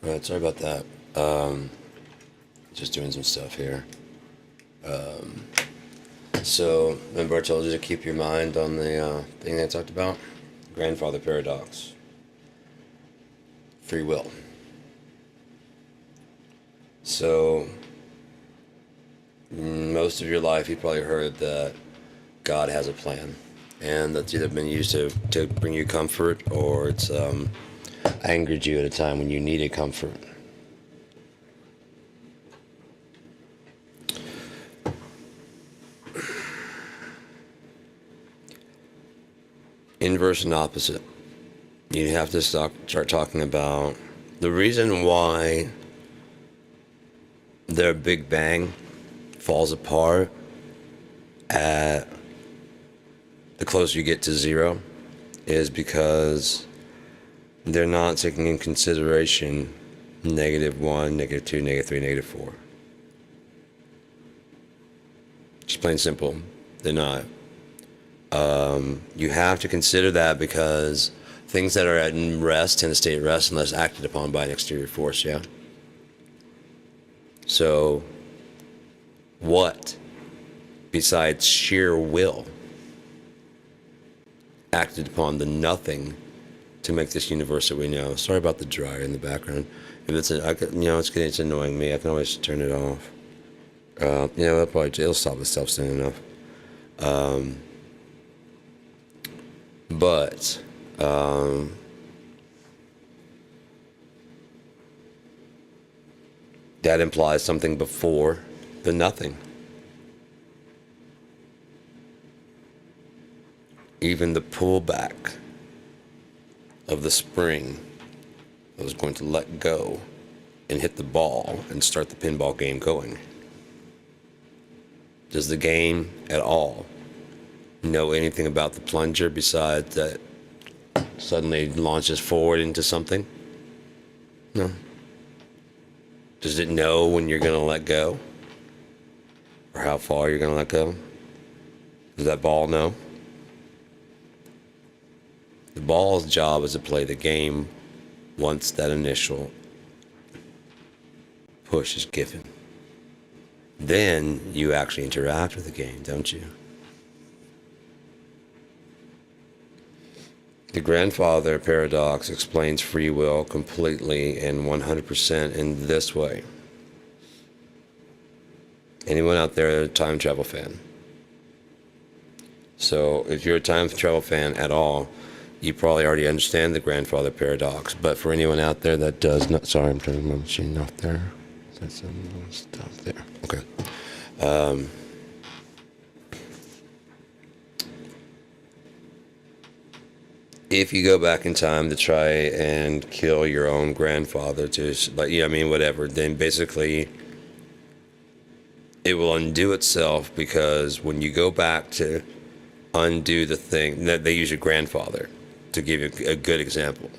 All right, sorry about that. Just doing some stuff here. So, remember I told you to keep your mind on the thing that I talked about? Grandfather paradox. Free will. So, most of your life you probably heard that God has a plan. And that's either been used to bring you comfort or it's angered you at a time when you needed comfort. Inverse and opposite. You have to start talking about the reason why their Big Bang falls apart at the closer you get to zero is because they're not taking in consideration -1, -2, -3, -4. Just plain simple. They're not. You have to consider that because things that are at rest tend to stay at rest unless acted upon by an exterior force, yeah? So, what, besides sheer will, acted upon the nothing to make this universe that we know? Sorry about the dryer in the background. If it's, it's annoying me. I can always turn it off. It'll stop itself soon enough. But that implies something before the nothing. Even the pullback of the spring that was going to let go and hit the ball and start the pinball game going. Does the game at all know anything about the plunger besides that suddenly launches forward into something? No. Does it know when you're going to let go? Or how far you're going to let go? Does that ball know? The ball's job is to play the game once that initial push is given. Then you actually interact with the game, don't you? The grandfather paradox explains free will completely and 100% in this way. Anyone out there a time travel fan? So if you're a time travel fan at all, you probably already understand the grandfather paradox. But for anyone out there that does not, sorry, I'm turning my machine off there. That's some stuff there. Okay. If you go back in time to try and kill your own grandfather, whatever, then basically it will undo itself, because when you go back to undo the thing, that they use your grandfather to give you a good example,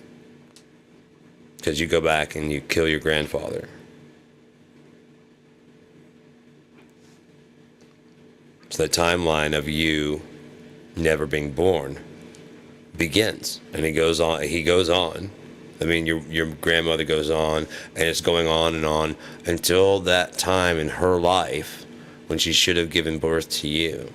because you go back and you kill your grandfather. So the timeline of you never being born begins, and he goes on. I mean, your grandmother goes on, and it's going on and on until that time in her life when she should have given birth to you.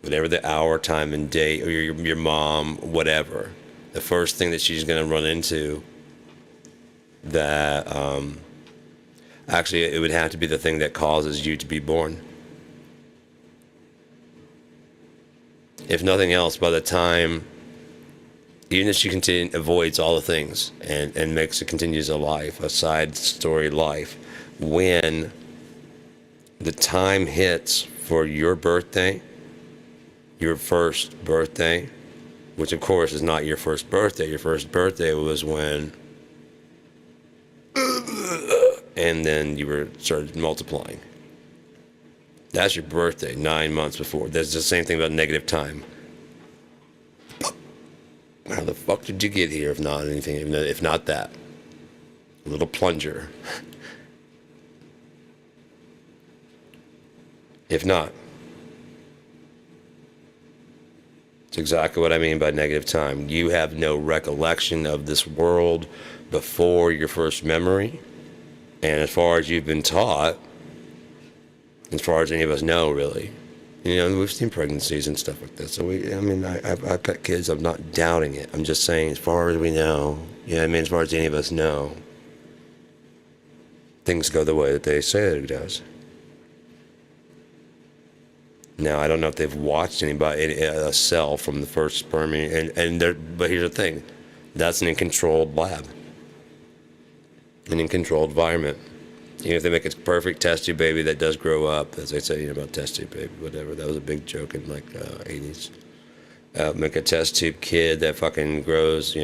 Whatever the hour, time, and date, or your mom, whatever, the first thing that she's going to run into, that actually it would have to be the thing that causes you to be born. If nothing else, by the time, even if she avoids all the things and makes it continues a life, a side story life, when the time hits for your birthday, your first birthday, which of course is not your first birthday. Your first birthday was when, and then you started multiplying. That's your birthday, 9 months before. That's the same thing about negative time. How the fuck did you get here if not anything, if not that? A little plunger. If not. It's exactly what I mean by negative time. You have no recollection of this world before your first memory. And as far as you've been taught, as far as any of us know, really, we've seen pregnancies and stuff like this. So I've got kids. I'm not doubting it. I'm just saying, as far as we know, as far as any of us know, things go the way that they say that it does. Now, I don't know if they've watched a cell from the first sperm, but here's the thing, that's in a controlled lab, in a controlled environment. If they make a perfect test tube baby that does grow up, as they say about test tube baby, whatever, that was a big joke in like 80s. Make a test tube kid that fucking grows,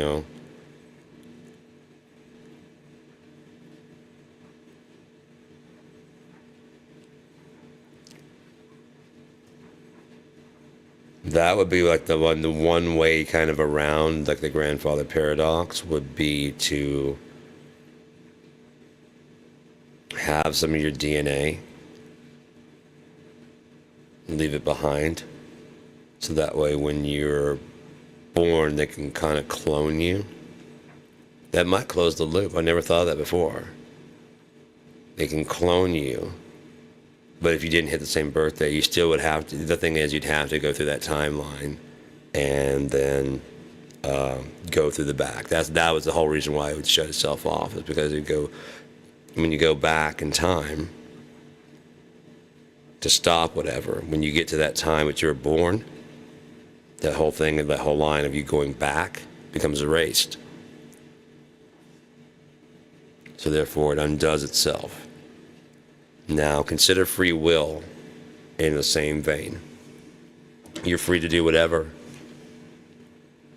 That would be like the one way kind of around like the grandfather paradox would be to have some of your DNA, leave it behind, so that way when you're born they can kind of clone you. That might close the loop. I never thought of that before. They can clone you, but if you didn't hit the same birthday, you still would have to. The thing is, you'd have to go through that timeline and then go through the back. That was the whole reason why it would shut itself off, is because when you go back in time to stop whatever, when you get to that time that you were born, that whole thing and that whole line of you going back becomes erased. So therefore, it undoes itself. Now, consider free will in the same vein. You're free to do whatever.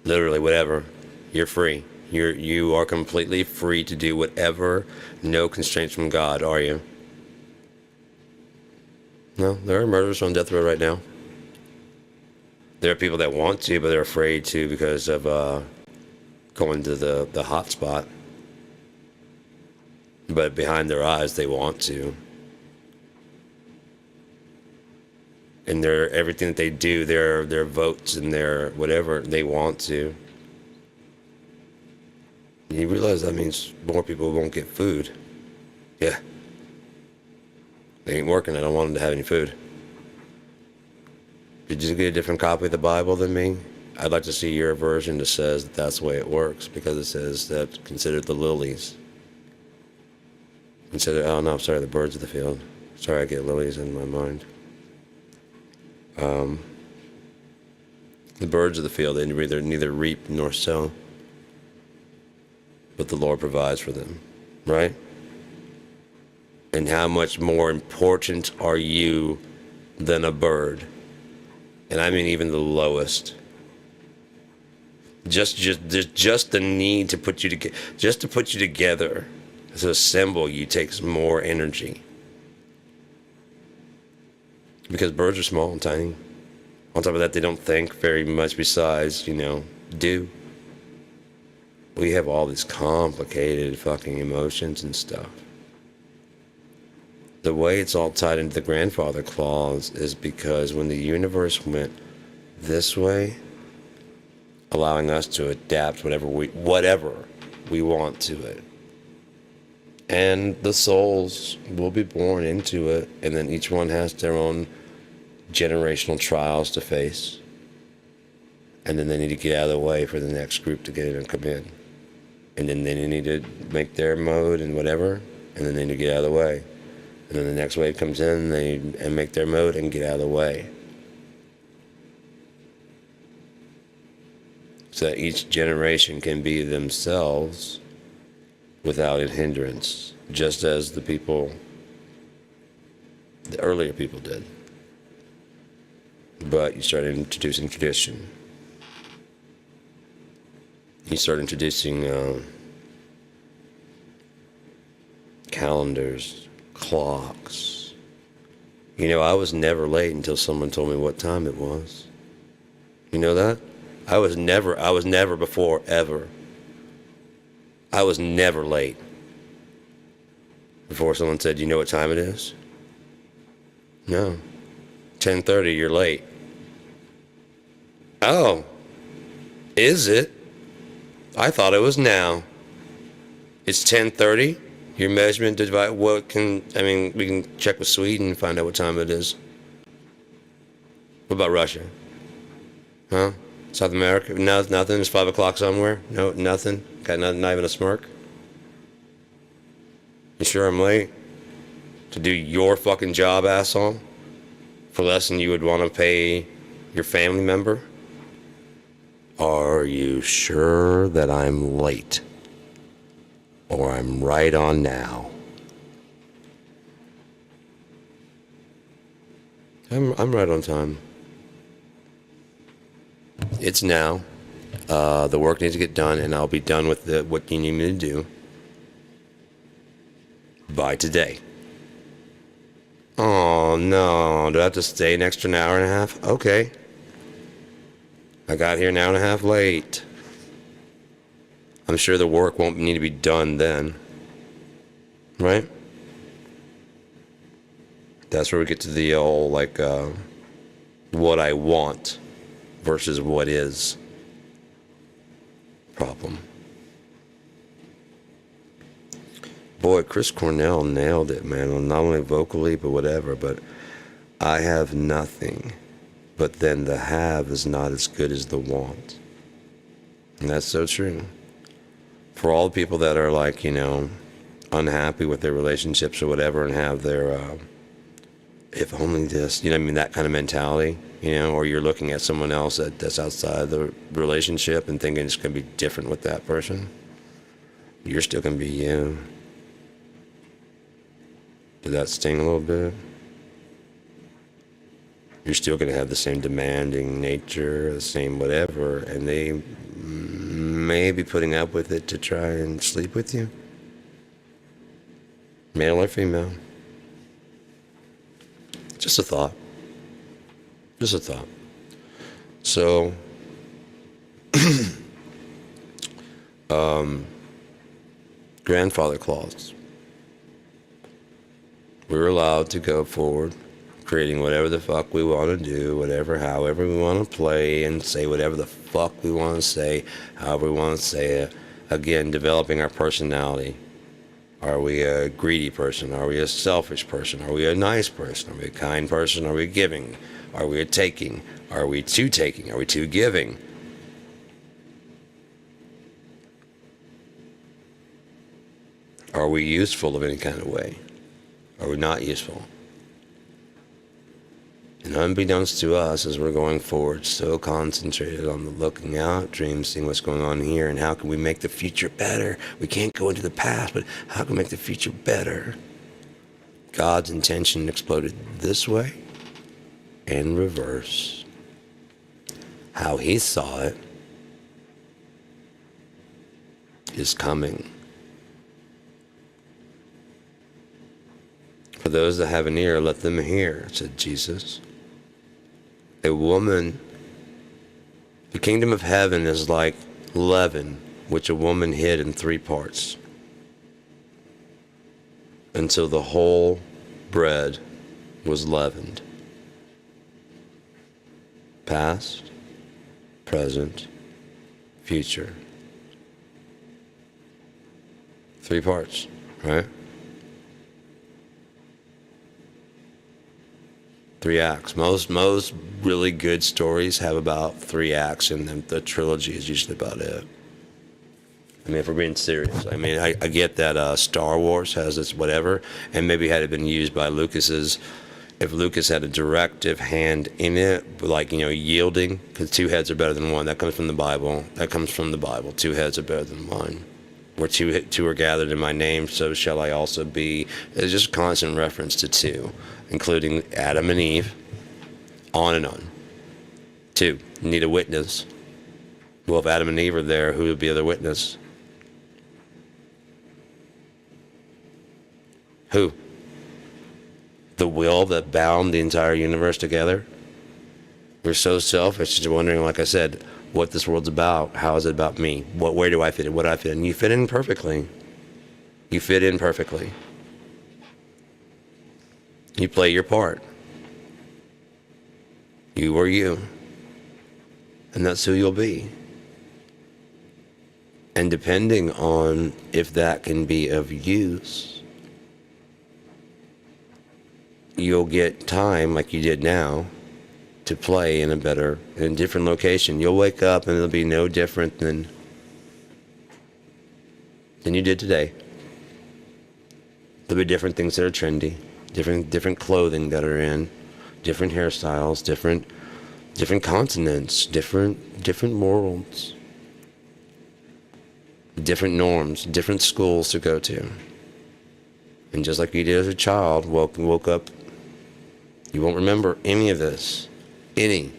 Literally whatever. You're free. You are completely free to do whatever. No constraints from God, are you? No, there are murderers on death row right now. There are people that want to, but they're afraid to because of going to the hot spot. But behind their eyes, they want to. And everything that they do, their votes and their whatever, they want to. You realize that means more people won't get food. Yeah. They ain't working. I don't want them to have any food. Did you get a different copy of the Bible than me? I'd like to see your version that says that that's the way it works, because it says that consider the lilies. The birds of the field. Sorry, I get lilies in my mind. The birds of the field, they neither reap nor sow, but the Lord provides for them, right? And how much more important are you than a bird? And I mean even the lowest. Just the need to put you together, just to put you together, to assemble you takes more energy. Because birds are small and tiny. On top of that, they don't think very much besides, do. We have all these complicated fucking emotions and stuff. The way it's all tied into the grandfather clause is because when the universe went this way, allowing us to adapt whatever we want to it. And the souls will be born into it, and then each one has their own generational trials to face. And then they need to get out of the way for the next group to get in and come in. And then they need to make their mode and whatever, and then they need to get out of the way. And then the next wave comes in and make their mode and get out of the way. So that each generation can be themselves without a hindrance, just as the earlier people did. But you start introducing tradition. You start introducing calendars, clocks. I was never late until someone told me what time it was. You know that? I was never before, ever. I was never late before someone said, you know what time it is? No. 10:30, you're late. Oh, is it? I thought it was now. It's 10:30. Your measurement device. What can I mean? We can check with Sweden and find out what time it is. What about Russia? Huh? South America? No, nothing. It's 5 o'clock somewhere. No, nothing. Got nothing. Not even a smirk. You sure I'm late to do your fucking job, asshole? For less than you would want to pay your family member? Are you sure that I'm late? Or I'm right on now? I'm right on time. It's now. The work needs to get done, and I'll be done with what you need me to do by today. Oh, no. Do I have to stay an extra hour and a half? Okay. I got here an hour and a half late. I'm sure the work won't need to be done then. Right? That's where we get to the old, what I want versus what is problem. Boy, Chris Cornell nailed it, man. Not only vocally, but whatever. But I have nothing, but then the have is not as good as the want. And that's so true. For all the people that are unhappy with their relationships or whatever and have their, if only this, that kind of mentality, or you're looking at someone else that's outside the relationship and thinking it's going to be different with that person. You're still going to be you. Did that sting a little bit? You're still going to have the same demanding nature, the same whatever, and they may be putting up with it to try and sleep with you. Male or female. Just a thought. Just a thought. So, grandfather clause. We're allowed to go forward, creating whatever the fuck we want to do, however we want to play, and say whatever the fuck we want to say, however we want to say it. Again, developing our personality. Are we a greedy person? Are we a selfish person? Are we a nice person? Are we a kind person? Are we giving? Are we a taking? Are we too taking? Are we too giving? Are we useful of any kind of way? Are we not useful? And unbeknownst to us, as we're going forward, so concentrated on the looking out, dreams, seeing what's going on here, and how can we make the future better? We can't go into the past, but how can we make the future better? God's intention exploded this way and reverse. How he saw it is coming. For those that have an ear, let them hear, said Jesus. A woman, the kingdom of heaven is like leaven, which a woman hid in 3 parts, until the whole bread was leavened. Past, present, future. 3 parts, right? 3 acts. Most really good stories have about 3 acts, and then the trilogy is usually about it. I mean, if we're being serious, I get that Star Wars has this whatever, and maybe had it been used by if Lucas had a directive hand in it, yielding, because 2 heads are better than 1. That comes from the Bible. 2 heads are better than 1. Where two are gathered in my name, so shall I also be. It's just constant reference to 2, including Adam and Eve, on and on. 2, you need a witness. Well, if Adam and Eve are there, who would be the other witness? Who? The will that bound the entire universe together? We're so selfish, just wondering, like I said, what this world's about. How is it about me? Where do I fit in? What do I fit in? You fit in perfectly. You fit in perfectly. You play your part. You are you. And that's who you'll be. And depending on if that can be of use, you'll get time like you did now to play in a different location. You'll wake up and it'll be no different than you did today. There'll be different things that are trendy, different clothing that are in, different hairstyles, different continents, different worlds, different norms, different schools to go to. And just like you did as a child, woke up, you won't remember any of this. Any.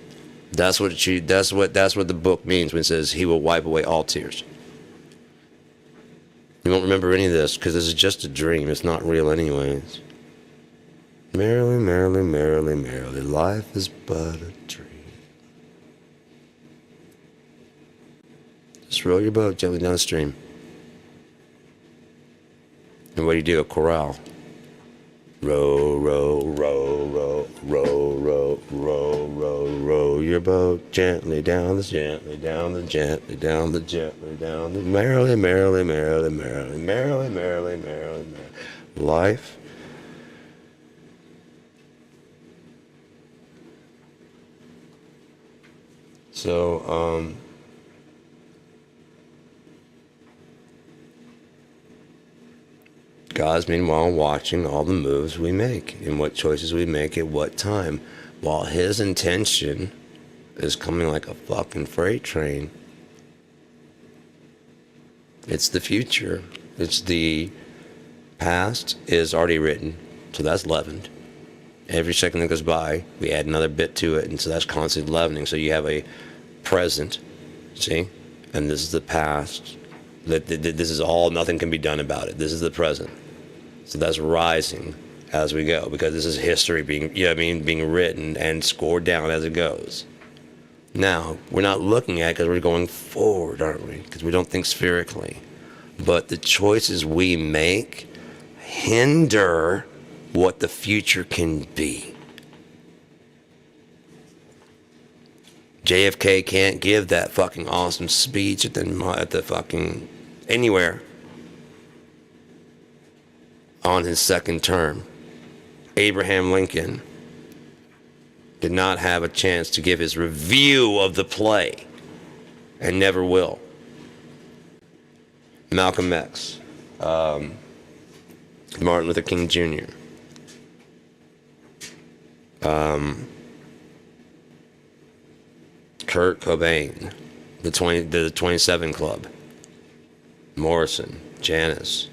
That's what the book means when it says he will wipe away all tears. You won't remember any of this because this is just a dream. It's not real anyways. Merrily, merrily, merrily, merrily, life is but a dream. Just row your boat gently down the stream. And what do? A chorale. Row, row, row, row, row, row, row, row, row your boat gently down the, gently down the, gently down the, gently down the, merrily, merrily, merrily, merrily, merrily, merrily, merrily, merrily. Life. So, God's meanwhile watching all the moves we make and what choices we make at what time, while his intention is coming like a fucking freight train. It's the future. It's the past is already written, so that's leavened. Every second that goes by, we add another bit to it, and so that's constantly leavening. So you have a present, see, and this is the past. This is all, nothing can be done about it. This is the present. So that's rising as we go, because this is history being, being written and scored down as it goes. Now, we're not looking at it because we're going forward, aren't we? Because we don't think spherically. But the choices we make hinder what the future can be. JFK can't give that fucking awesome speech at the fucking anywhere on his second term. Abraham Lincoln did not have a chance to give his review of the play, and never will. Malcolm X, Martin Luther King Jr., Kurt Cobain, the 27 Club, Morrison, Janis.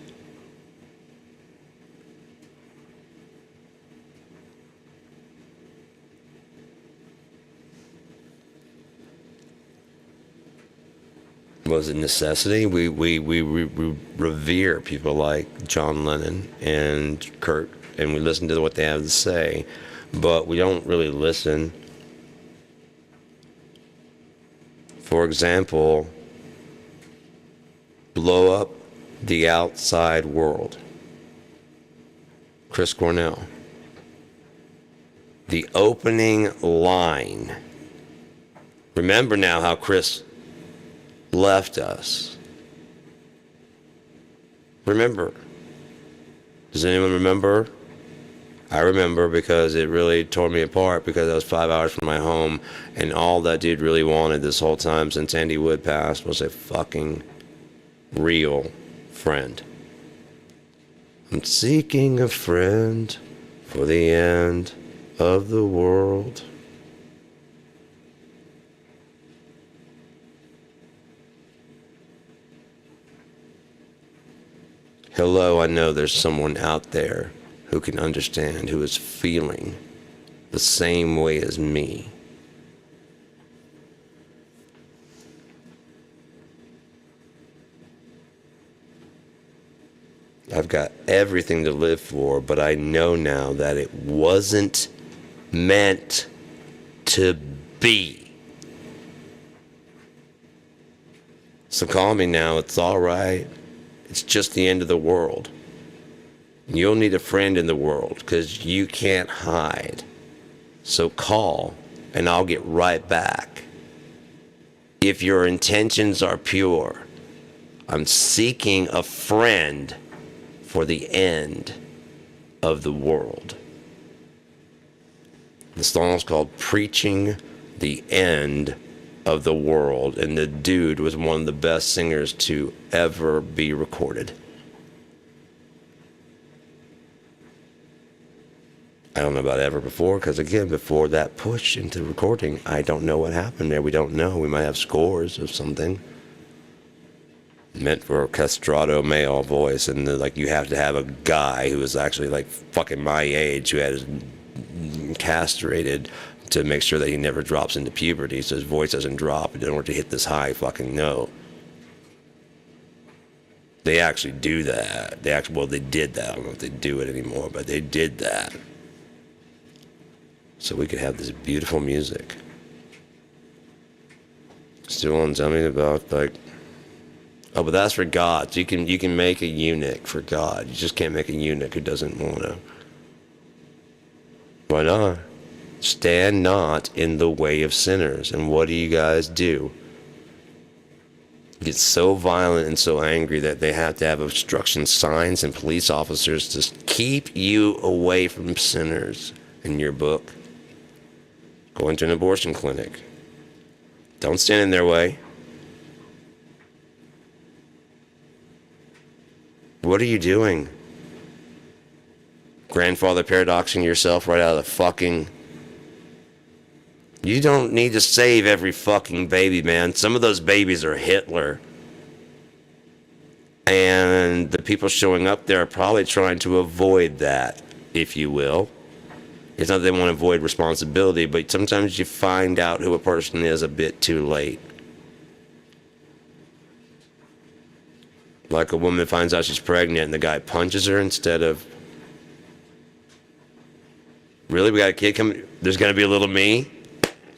Was it necessity? We revere people like John Lennon and Kurt, and we listen to what they have to say, but we don't really listen. For example, blow up the outside world. Chris Cornell. The opening line. Remember now how Chris left us. Remember. Does anyone remember? I remember because it really tore me apart, because I was 5 hours from my home, and all that dude really wanted this whole time since Andy Wood passed was a fucking real friend. I'm seeking a friend for the end of the world. Hello, I know there's someone out there who can understand, who is feeling the same way as me. I've got everything to live for, but I know now that it wasn't meant to be. So call me now, it's all right. It's just the end of the world. You'll need a friend in the world because you can't hide. So call and I'll get right back. If your intentions are pure, I'm seeking a friend for the end of the world. The song is called Preaching the End of the World, and the dude was one of the best singers to ever be recorded. I don't know about ever before, because again, before that push into recording, I don't know what happened there. We don't know. We might have scores of something meant for a castrato male voice, and like you have to have a guy who was actually like fucking my age, who had his castrated to make sure that he never drops into puberty, so his voice doesn't drop in order to hit this high fucking note. They actually do that. They did that. I don't know if they do it anymore, but they did that. So we could have this beautiful music. Still on something about like, oh, but that's for God. You can make a eunuch for God. You just can't make a eunuch who doesn't want to. Why not? Stand not in the way of sinners. And what do you guys do? Get so violent and so angry that they have to have obstruction signs and police officers to keep you away from sinners. In your book, go into an abortion clinic. Don't stand in their way. What are you doing? Grandfather paradoxing yourself right out of the fucking... You don't need to save every fucking baby, man. Some of those babies are Hitler. And the people showing up there are probably trying to avoid that, if you will. It's not that they want to avoid responsibility, but sometimes you find out who a person is a bit too late. Like a woman finds out she's pregnant and the guy punches her instead of, really, we got a kid coming, there's going to be a little me?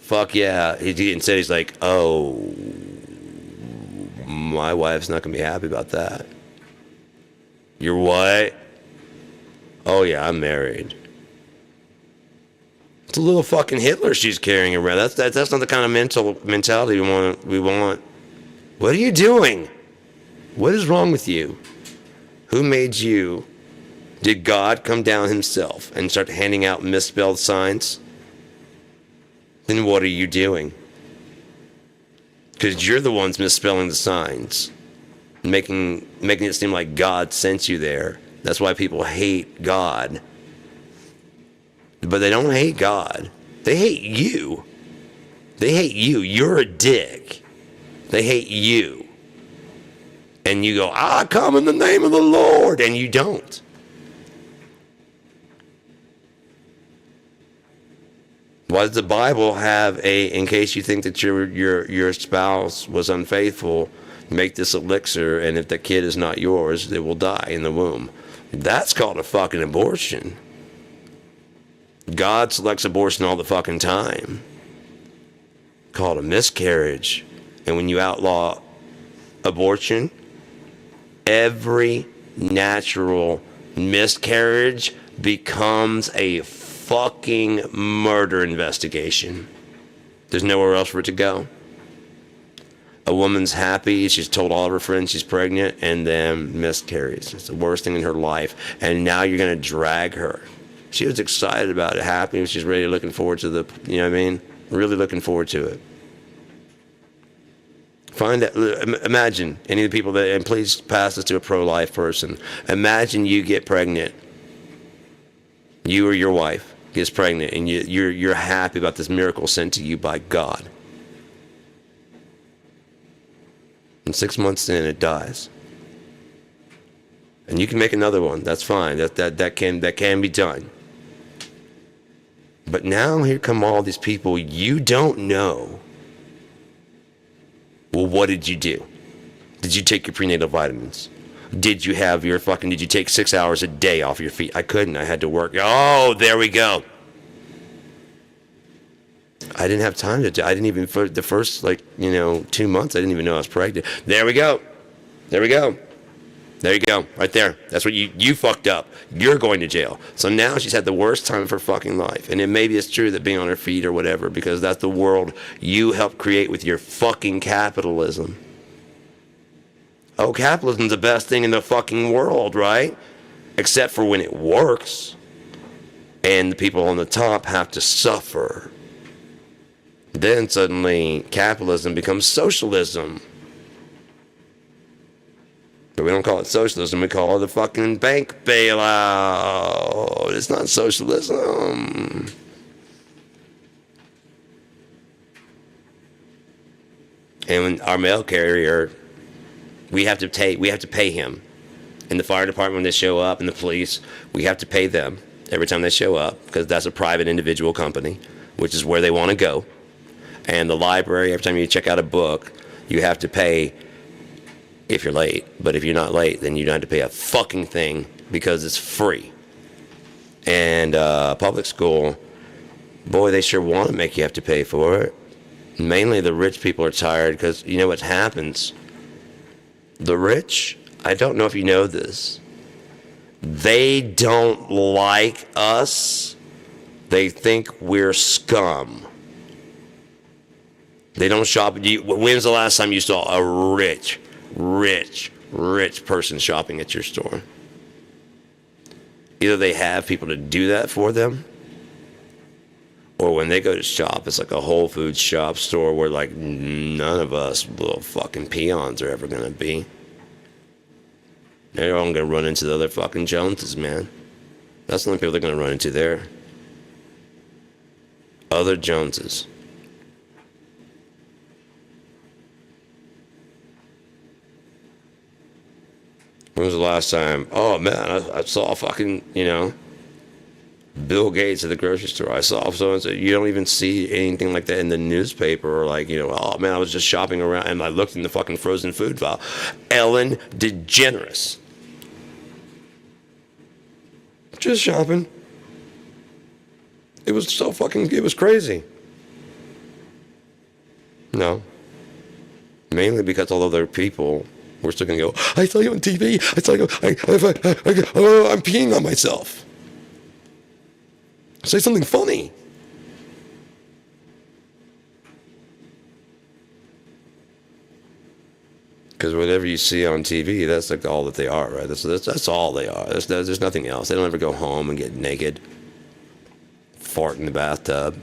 Fuck yeah. Instead he's like, oh, my wife's not going to be happy about that. You're what? Oh yeah, I'm married. It's a little fucking Hitler she's carrying around. That's not the kind of mentality we want. What are you doing? What is wrong with you? Who made you? Did God come down himself and start handing out misspelled signs? Then what are you doing? Because you're the ones misspelling the signs, making it seem like God sent you there. That's why people hate God. But they don't hate God. They hate you. They hate you. You're a dick. They hate you. And you go, I come in the name of the Lord, and you don't. Why does the Bible have in case you think that your spouse was unfaithful, make this elixir, and if the kid is not yours, it will die in the womb? That's called a fucking abortion. God selects abortion all the fucking time. Called a miscarriage. And when you outlaw abortion, every natural miscarriage becomes a fucking murder investigation. There's nowhere else for it to go. A woman's happy, she's told all of her friends she's pregnant, and then miscarries. It's the worst thing in her life. And now you're going to drag her. She was excited about it, happy, she's ready, looking forward to the, you know what I mean? Really looking forward to it. Find that, imagine any of the people that, and please pass this to a pro-life person. Imagine you get pregnant. You or your wife gets pregnant, and you're happy about this miracle sent to you by God. And 6 months in, it dies. And you can make another one. That's fine. That can be done. But now here come all these people you don't know. Well, what did you do? Did you take your prenatal vitamins? Did you take 6 hours a day off your feet? I couldn't. I had to work. Oh, there we go. I didn't have time to. I didn't even, for the first 2 months, I didn't even know I was pregnant. There we go. There we go. There you go. Right there. That's what you fucked up. You're going to jail. So now she's had the worst time of her fucking life. And maybe it's true that being on her feet or whatever, because that's the world you helped create with your fucking capitalism. Oh, capitalism's the best thing in the fucking world, right? Except for when it works and the people on the top have to suffer. Then suddenly capitalism becomes socialism. But we don't call it socialism, we call it the fucking bank bailout. It's not socialism. And when our mail carrier, we have to pay him. In the fire department, when they show up, and the police, we have to pay them every time they show up, because that's a private individual company, which is where they want to go. And the library, every time you check out a book, you have to pay if you're late. But if you're not late, then you don't have to pay a fucking thing because it's free. And public school, boy, they sure want to make you have to pay for it. Mainly the rich people are tired because you know what happens? The rich, I don't know if you know this, they don't like us. They think we're scum. They don't shop. When's the last time you saw a rich person shopping at your store? Either they have people to do that for them, or when they go to shop, it's like a Whole Foods shop store where like none of us little fucking peons are ever going to be. They're all going to run into the other fucking Joneses, man. That's the only people they're going to run into there. Other Joneses. When was the last time? Oh man, I saw fucking, Bill Gates at the grocery store. I saw someone say, you don't even see anything like that in the newspaper, or like, oh man, I was just shopping around and I looked in the fucking frozen food file. Ellen DeGeneres. Just shopping. It was crazy. No. Mainly because all other people were still going to go, I saw you on TV. I saw you, I'm peeing on myself. Say something funny. Because whatever you see on TV, that's like all that they are, right? That's all they are. There's nothing else. They don't ever go home and get naked, fart in the bathtub.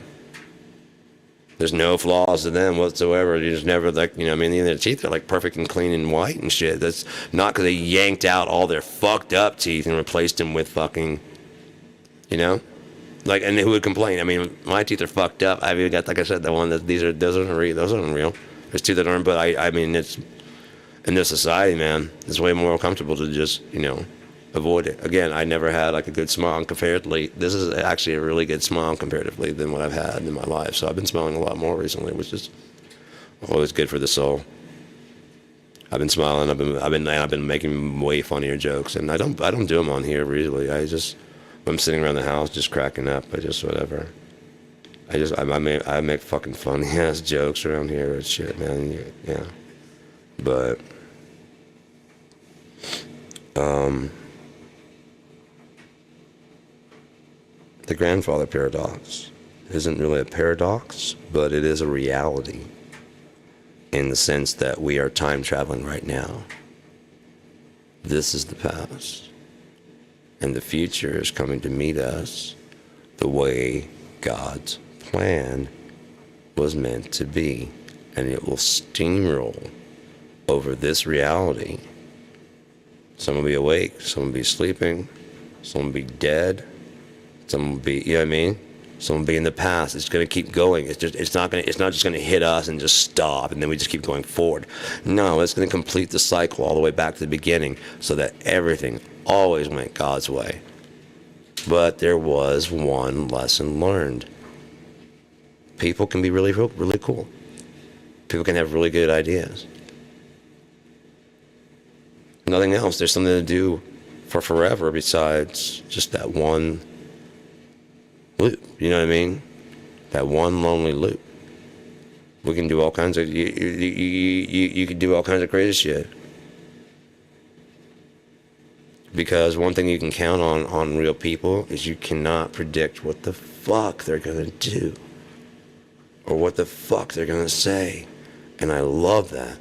There's no flaws to them whatsoever. You just never their teeth are like perfect and clean and white and shit. That's not because they yanked out all their fucked up teeth and replaced them with fucking, Like, and who would complain? I mean, my teeth are fucked up. I've even got, like I said, the one that those aren't real. There's two that aren't, but I mean, it's in this society, man. It's way more comfortable to just, avoid it. Again, I never had like a good smile comparatively. This is actually a really good smile comparatively than what I've had in my life. So I've been smiling a lot more recently, which is always good for the soul. I've been smiling. I've been making way funnier jokes, and I don't do them on here really. I'm sitting around the house just cracking up. Whatever. I make fucking funny ass jokes around here and shit, man. Yeah. But the grandfather paradox isn't really a paradox, but it is a reality in the sense that we are time traveling right now. This is the past. And the future is coming to meet us the way God's plan was meant to be. And it will steamroll over this reality. Some will be awake, some will be sleeping, some will be dead, some will be, some will be in the past. It's going to keep going. It's not just going to hit us and just stop and then we just keep going forward. No, it's going to complete the cycle all the way back to the beginning so that everything always went God's way. But there was one lesson learned. People can be really, really cool. People can have really good ideas. Nothing else. There's something to do for forever besides just that one loop. You know what I mean? That one lonely loop. We can do all kinds of you can do all kinds of crazy shit. Because one thing you can count on real people is you cannot predict what the fuck they're gonna do or what the fuck they're gonna say. And I love that.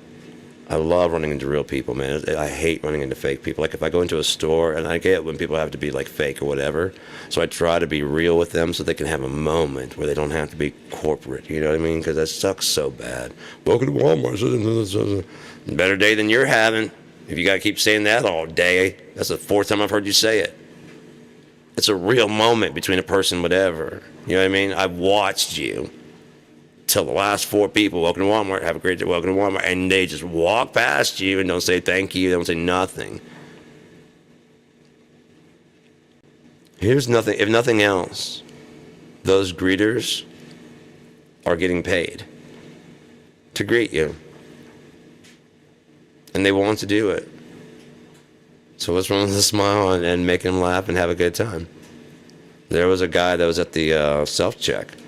I love running into real people, man. I hate running into fake people. Like if I go into a store, and I get when people have to be like fake or whatever, so I try to be real with them so they can have a moment where they don't have to be corporate. You know what I mean? Because that sucks so bad. Welcome to Walmart. Better day than you're having. If you got to keep saying that all day, that's the fourth time I've heard you say it. It's a real moment between a person, whatever. You know what I mean? I've watched you tell the last four people, welcome to Walmart, have a great day, welcome to Walmart, and they just walk past you and don't say thank you, they don't say nothing. Here's nothing, if nothing else, those greeters are getting paid to greet you. And they want to do it. So what's wrong with the smile and making them laugh and have a good time? There was a guy that was at the self-check.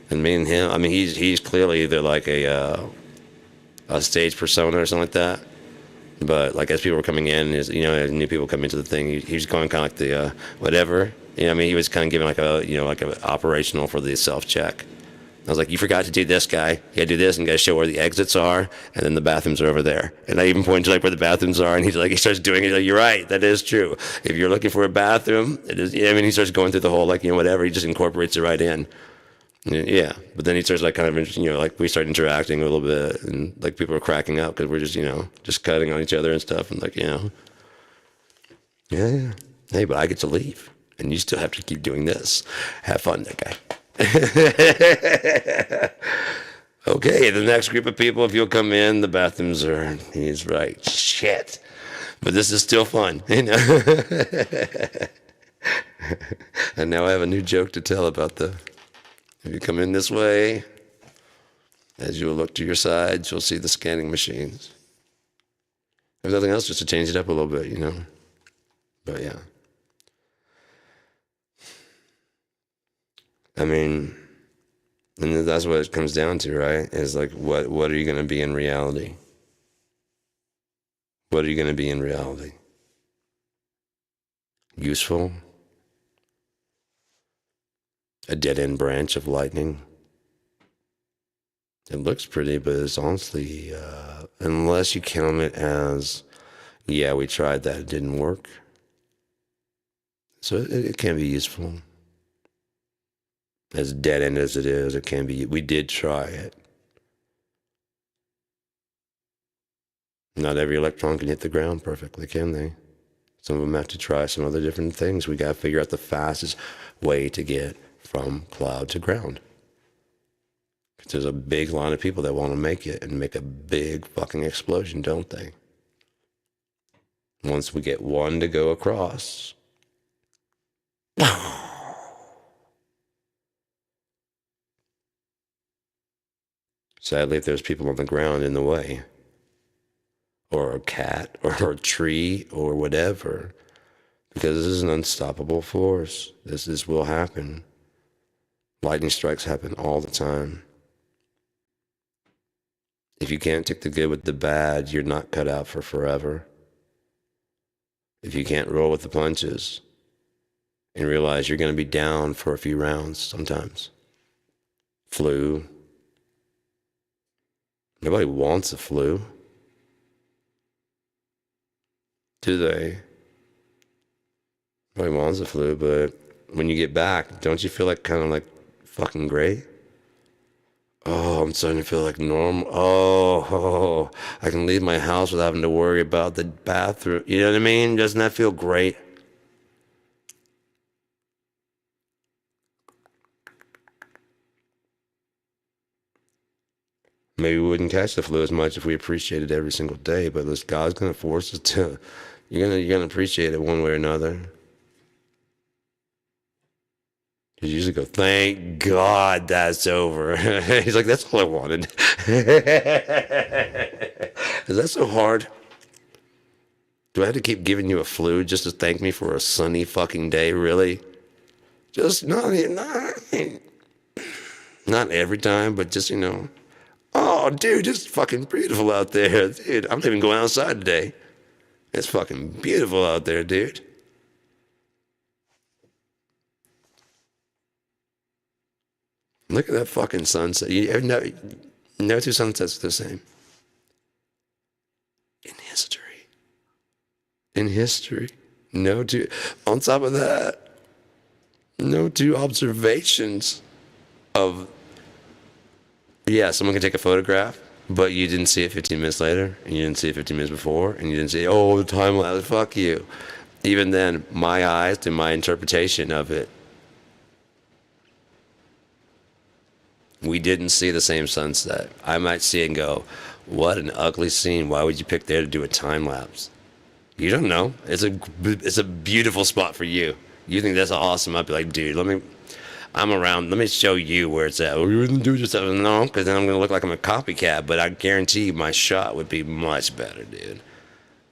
And me and him, I mean, he's clearly either like a stage persona or something like that. But like as people were coming in, as new people come into the thing, he was going kind of like the whatever. You know, I mean, he was kind of giving like a operational for the self check. I was like, you forgot to do this, guy. You gotta do this, and you gotta show where the exits are, and then the bathrooms are over there. And I even pointed to like where the bathrooms are, and he starts doing it. He's like, you're right, that is true. If you're looking for a bathroom, it is. I mean, he starts going through the whole whatever. He just incorporates it right in. Yeah, but then he starts like kind of like we start interacting a little bit, and like people are cracking up because we're just just cutting on each other and stuff, and like yeah. Hey, but I get to leave, and you still have to keep doing this. Have fun, that guy. Okay, the next group of people, if you'll come in, the bathrooms are. He's right. Shit, but this is still fun, And now I have a new joke to tell about the. If you come in this way, as you will look to your sides, you'll see the scanning machines. If nothing else, just to change it up a little bit, But yeah. I mean, and that's what it comes down to, right? Is like, what are you going to be in reality? What are you going to be in reality? Useful? A dead-end branch of lightning? It looks pretty, but it's honestly, unless you count it as, yeah, we tried that, it didn't work. So it can be useful. As dead-end as it is, it can be. We did try it. Not every electron can hit the ground perfectly, can they? Some of them have to try some other different things. We got to figure out the fastest way to get from cloud to ground. There's a big line of people that want to make it and make a big fucking explosion, don't they? Once we get one to go across. Sadly, if there's people on the ground in the way, or a cat, or a tree, or whatever, because this is an unstoppable force. This will happen. Lightning strikes happen all the time. If you can't take the good with the bad, you're not cut out for forever. If you can't roll with the punches and realize you're going to be down for a few rounds sometimes. Flu. Nobody wants a flu. Do they? Nobody wants a flu, but when you get back, don't you feel like kind of like fucking great? Oh, I'm starting to feel like normal. Oh, I can leave my house without having to worry about the bathroom. You know what I mean? Doesn't that feel great? Maybe we wouldn't catch the flu as much if we appreciated it every single day, but this God's going to force us to. You're gonna appreciate it one way or another. You usually go, thank God that's over. He's like, that's all I wanted. Is that so hard? Do I have to keep giving you a flu just to thank me for a sunny fucking day, really? Just not every time, but just, oh, dude, it's fucking beautiful out there. Dude, I'm not even going outside today. It's fucking beautiful out there, dude. Look at that fucking sunset. No two sunsets are the same. in history. No two. On top of that, no two observations of, yeah, someone can take a photograph, but you didn't see it 15 minutes later, and you didn't see it 15 minutes before, and you didn't see, oh, the time lapse, fuck you. Even then, my eyes and my interpretation of it, we didn't see the same sunset. I might see it and go, what an ugly scene. Why would you pick there to do a time lapse? You don't know. It's a beautiful spot for you. You think that's awesome. I'd be like, dude, I'm around. Let me show you where it's at. Oh, you wouldn't do just no, because then I'm going to look like I'm a copycat. But I guarantee you my shot would be much better, dude.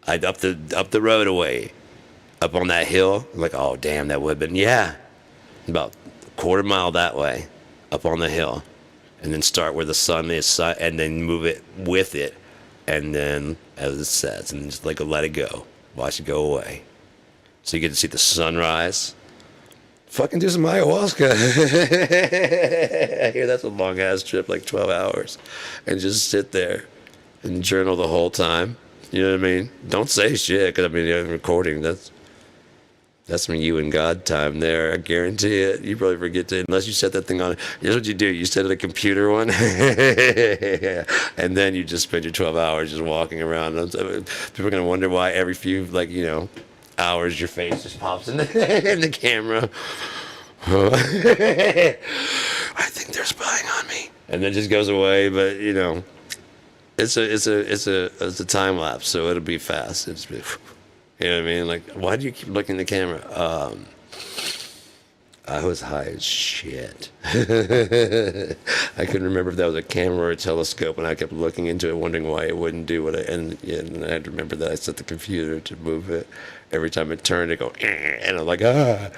I'd up the road away, up on that hill. I'm like, oh, damn, that would have been, yeah. About a quarter mile that way, up on the hill. And then start where the sun is, and then move it with it. And then as it sets, and just like let it go. Watch it go away. So you get to see the sunrise. Fucking do some ayahuasca. I hear that's a long ass trip, like 12 hours. And just sit there and journal the whole time. You know what I mean? Don't say shit, because I mean, you're recording. That's when you and God time there. I guarantee it. You probably forget to, unless you set that thing on. Here's what you do. You set it a computer one. And then you just spend your 12 hours just walking around. People are going to wonder why every few, like, hours your face just pops in the camera. I think they're spying on me. And then just goes away. But, it's a time lapse. So it'll be fast. It's be, you know what I mean? Like, why do you keep looking at the camera? I was high as shit. I couldn't remember if that was a camera or a telescope, and I kept looking into it, wondering why it wouldn't do what and I had to remember that I set the computer to move it. Every time it turned, it go, and I'm like, ah.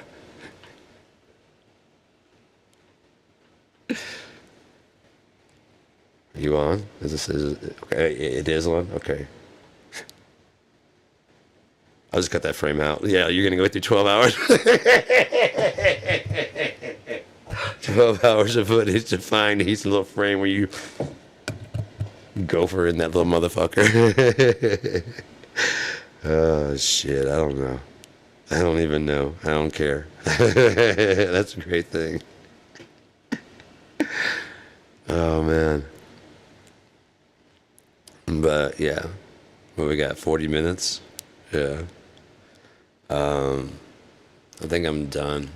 You on? Is it, okay, it is on? Okay. I'll just cut that frame out. Yeah, you're going to go through 12 hours? 12 hours of footage to find each little frame where you gopher in that little motherfucker. Oh, shit. I don't know. I don't even know. I don't care. That's a great thing. Oh, man. But, yeah. What we got? 40 minutes? Yeah. I think I'm done.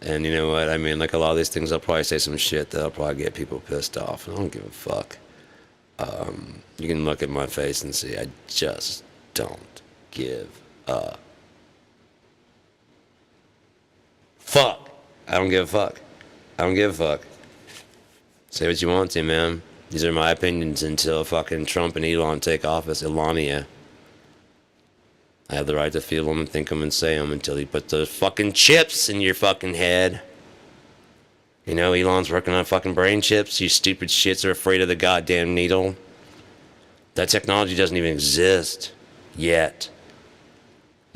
And you know what? I mean, like a lot of these things, I'll probably say some shit that'll probably get people pissed off. I don't give a fuck. You can look at my face and see I just don't give a fuck. I don't give a fuck. I don't give a fuck. Say what you want to, man. These are my opinions until fucking Trump and Elon take office. Elania. I have the right to feel them and think them and say them until he puts those fucking chips in your fucking head. Elon's working on fucking brain chips. You stupid shits are afraid of the goddamn needle. That technology doesn't even exist yet.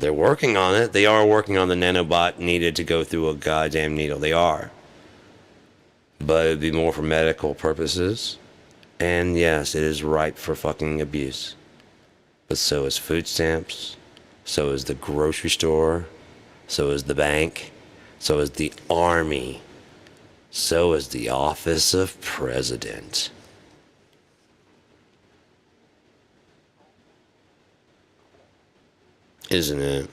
They're working on it. They are working on the nanobot needed to go through a goddamn needle. They are. But it'd be more for medical purposes. And yes, it is ripe for fucking abuse. But so is food stamps. So is the grocery store, so is the bank, so is the army, so is the office of president. Isn't it?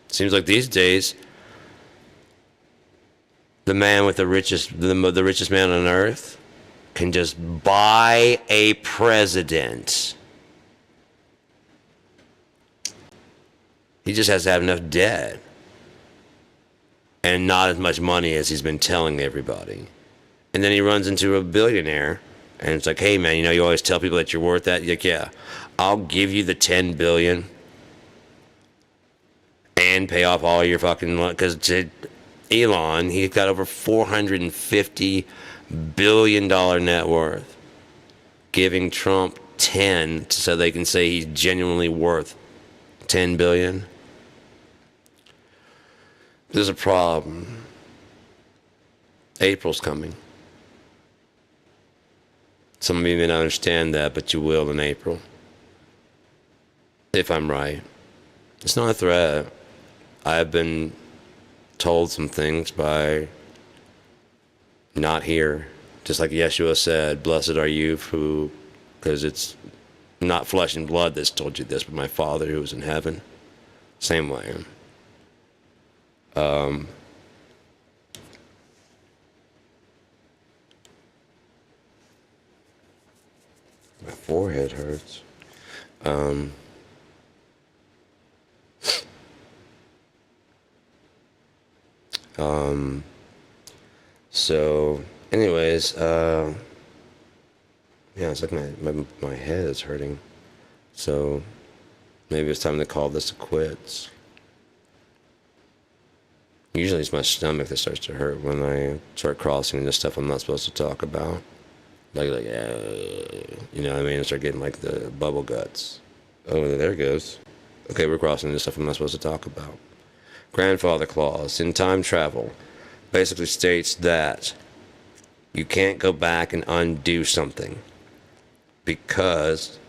Seems like these days, the man with the richest man on earth can just buy a president. He just has to have enough debt and not as much money as he's been telling everybody. And then he runs into a billionaire and it's like, hey man, you always tell people that you're worth that. You're like, yeah, I'll give you the 10 billion and pay off all your fucking, because Elon, he's got over $450 billion net worth. Giving Trump 10 so they can say he's genuinely worth 10 billion. There's a problem. April's coming. Some of you may not understand that, but you will in April. If I'm right. It's not a threat. I've been told some things by not here. Just like Yeshua said, blessed are you who, because it's not flesh and blood that's told you this, but my Father who is in heaven. Same way. My forehead hurts. So, anyways, yeah, it's like my head is hurting. So, maybe it's time to call this a quits. Usually it's my stomach that starts to hurt when I start crossing into stuff I'm not supposed to talk about. You know what I mean? I start getting like the bubble guts. Oh, there it goes. Okay, we're crossing into stuff I'm not supposed to talk about. Grandfather clause in time travel basically states that you can't go back and undo something, because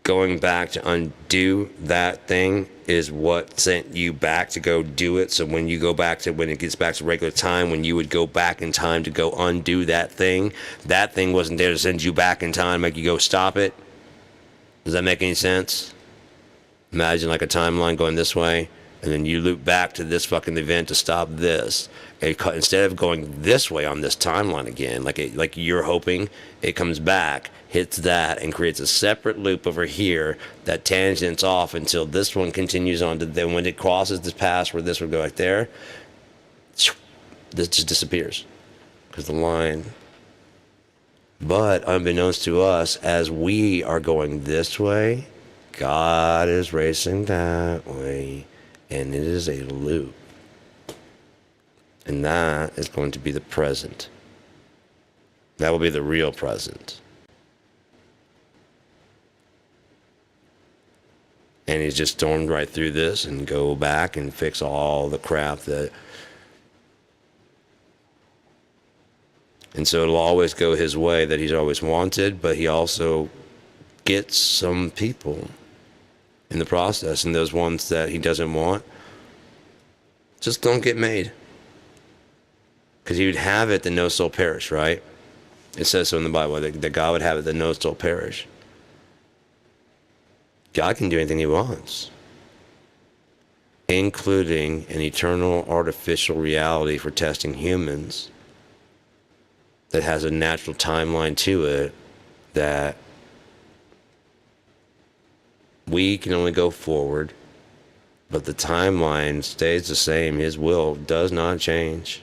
going back to undo that thing is what sent you back to go do it. So when you go back to, when it gets back to regular time, when you would go back in time to go undo that thing wasn't there to send you back in time, make you go stop it. Does that make any sense? Imagine like a timeline going this way, and then you loop back to this fucking event to stop this. And instead of going this way on this timeline again, like you're hoping, it comes back, hits that, and creates a separate loop over here that tangents off until this one continues on to, then when it crosses this pass where this would go right there, this just disappears because the line. But unbeknownst to us, as we are going this way, God is racing that way, and it is a loop. And that is going to be the present. That will be the real present. And he's just stormed right through this and go back and fix all the crap that... And so it'll always go his way that he's always wanted, but he also gets some people in the process, and those ones that he doesn't want just don't get made. Because he would have it that no soul perish, right? It says so in the Bible, that God would have it that no soul perish. God can do anything he wants, including an eternal artificial reality for testing humans that has a natural timeline to it, that we can only go forward, but the timeline stays the same. His will does not change.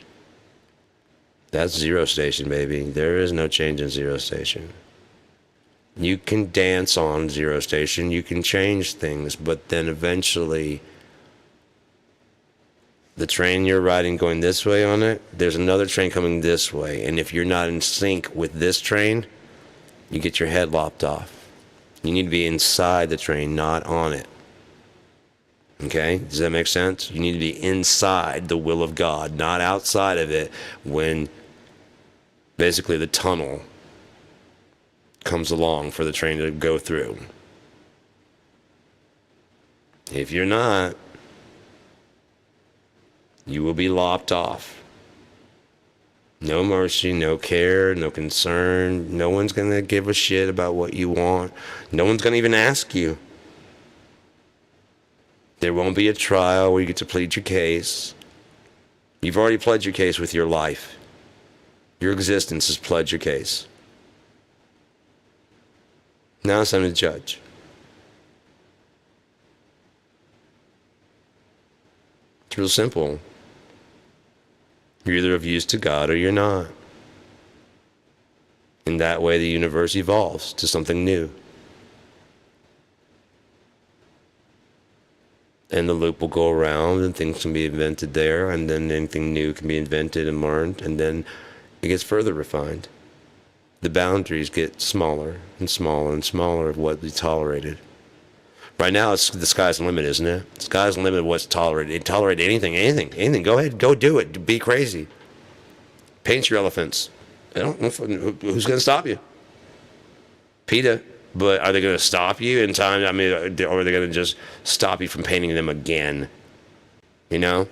That's Zero Station, baby. There is no change in Zero Station. You can dance on Zero Station, you can change things, but then eventually the train you're riding going this way on it, there's another train coming this way, and if you're not in sync with this train, you get your head lopped off. You need to be inside the train, not on it. Okay? Does that make sense? You need to be inside the will of God, not outside of it, when basically the tunnel comes along for the train to go through. If you're not, you will be lopped off. No mercy, no care, no concern. No one's going to give a shit about what you want. No one's going to even ask you. There won't be a trial where you get to plead your case. You've already pled your case with your life. Your existence has pled your case. Now it's time to judge. It's real simple. You're either of use to God or you're not. In that way, the universe evolves to something new. And the loop will go around, and things can be invented there, and then anything new can be invented and learned, and then it gets further refined. The boundaries get smaller and smaller and smaller of what we tolerated. Right now, it's the sky's the limit, isn't it? The sky's the limit of what's tolerated. Tolerate anything. Go ahead, go do it. Be crazy. Paint your elephants. Who's going to stop you? PETA. But are they going to stop you in time? I mean, or are they going to just stop you from painting them again? You know?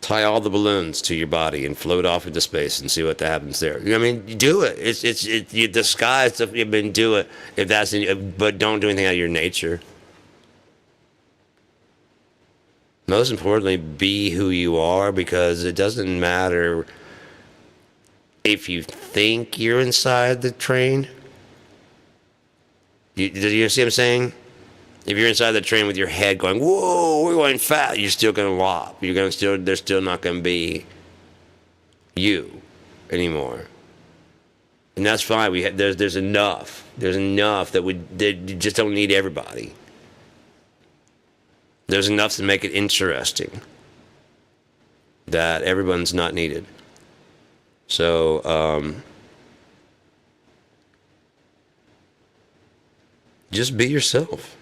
Tie all the balloons to your body and float off into space and see what happens there. I mean, you do it. You disguise stuff. You mean, do it if that's but don't do anything out of your nature. Most importantly, be who you are, because it doesn't matter if you think you're inside the train. Do you see what I'm saying? If you're inside the train with your head going, whoa, we're going fast, you're still going to lop. They're still not going to be you anymore. And that's fine. There's enough. There's enough that you just don't need everybody. There's enough to make it interesting that everyone's not needed. So, just be yourself.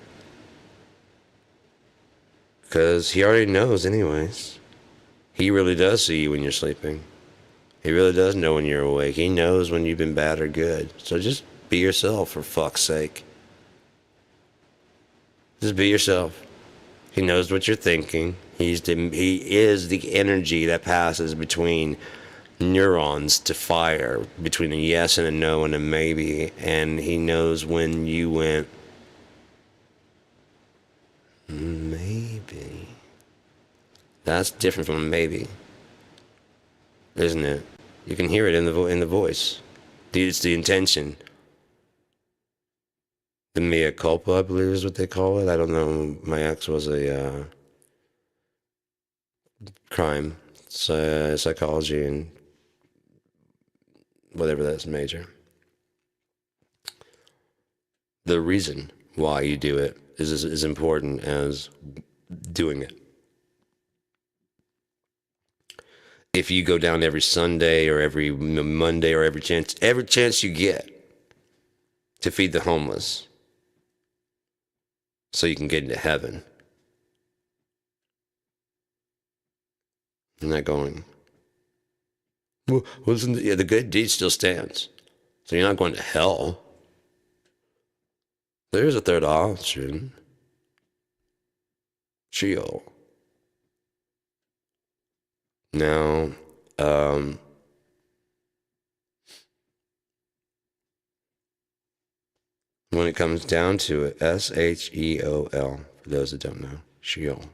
Because he already knows anyways. He really does see you when you're sleeping. He really does know when you're awake. He knows when you've been bad or good. So just be yourself, for fuck's sake. Just be yourself. He knows what you're thinking. He is the energy that passes between neurons to fire, between a yes and a no and a maybe. And he knows when you went, maybe. That's different from a maybe, isn't it? You can hear it in the voice. It's the intention. The mea culpa, I believe, is what they call it. I don't know. My ex was a crime psychology and whatever that's major. The reason why you do it is as important as doing it. If you go down every Sunday or every Monday or every chance you get to feed the homeless so you can get into heaven, you're not going. Well, the good deed still stands. So you're not going to hell. There's a third option. Sheol. Now, when it comes down to it, Sheol, for those that don't know, Sheol.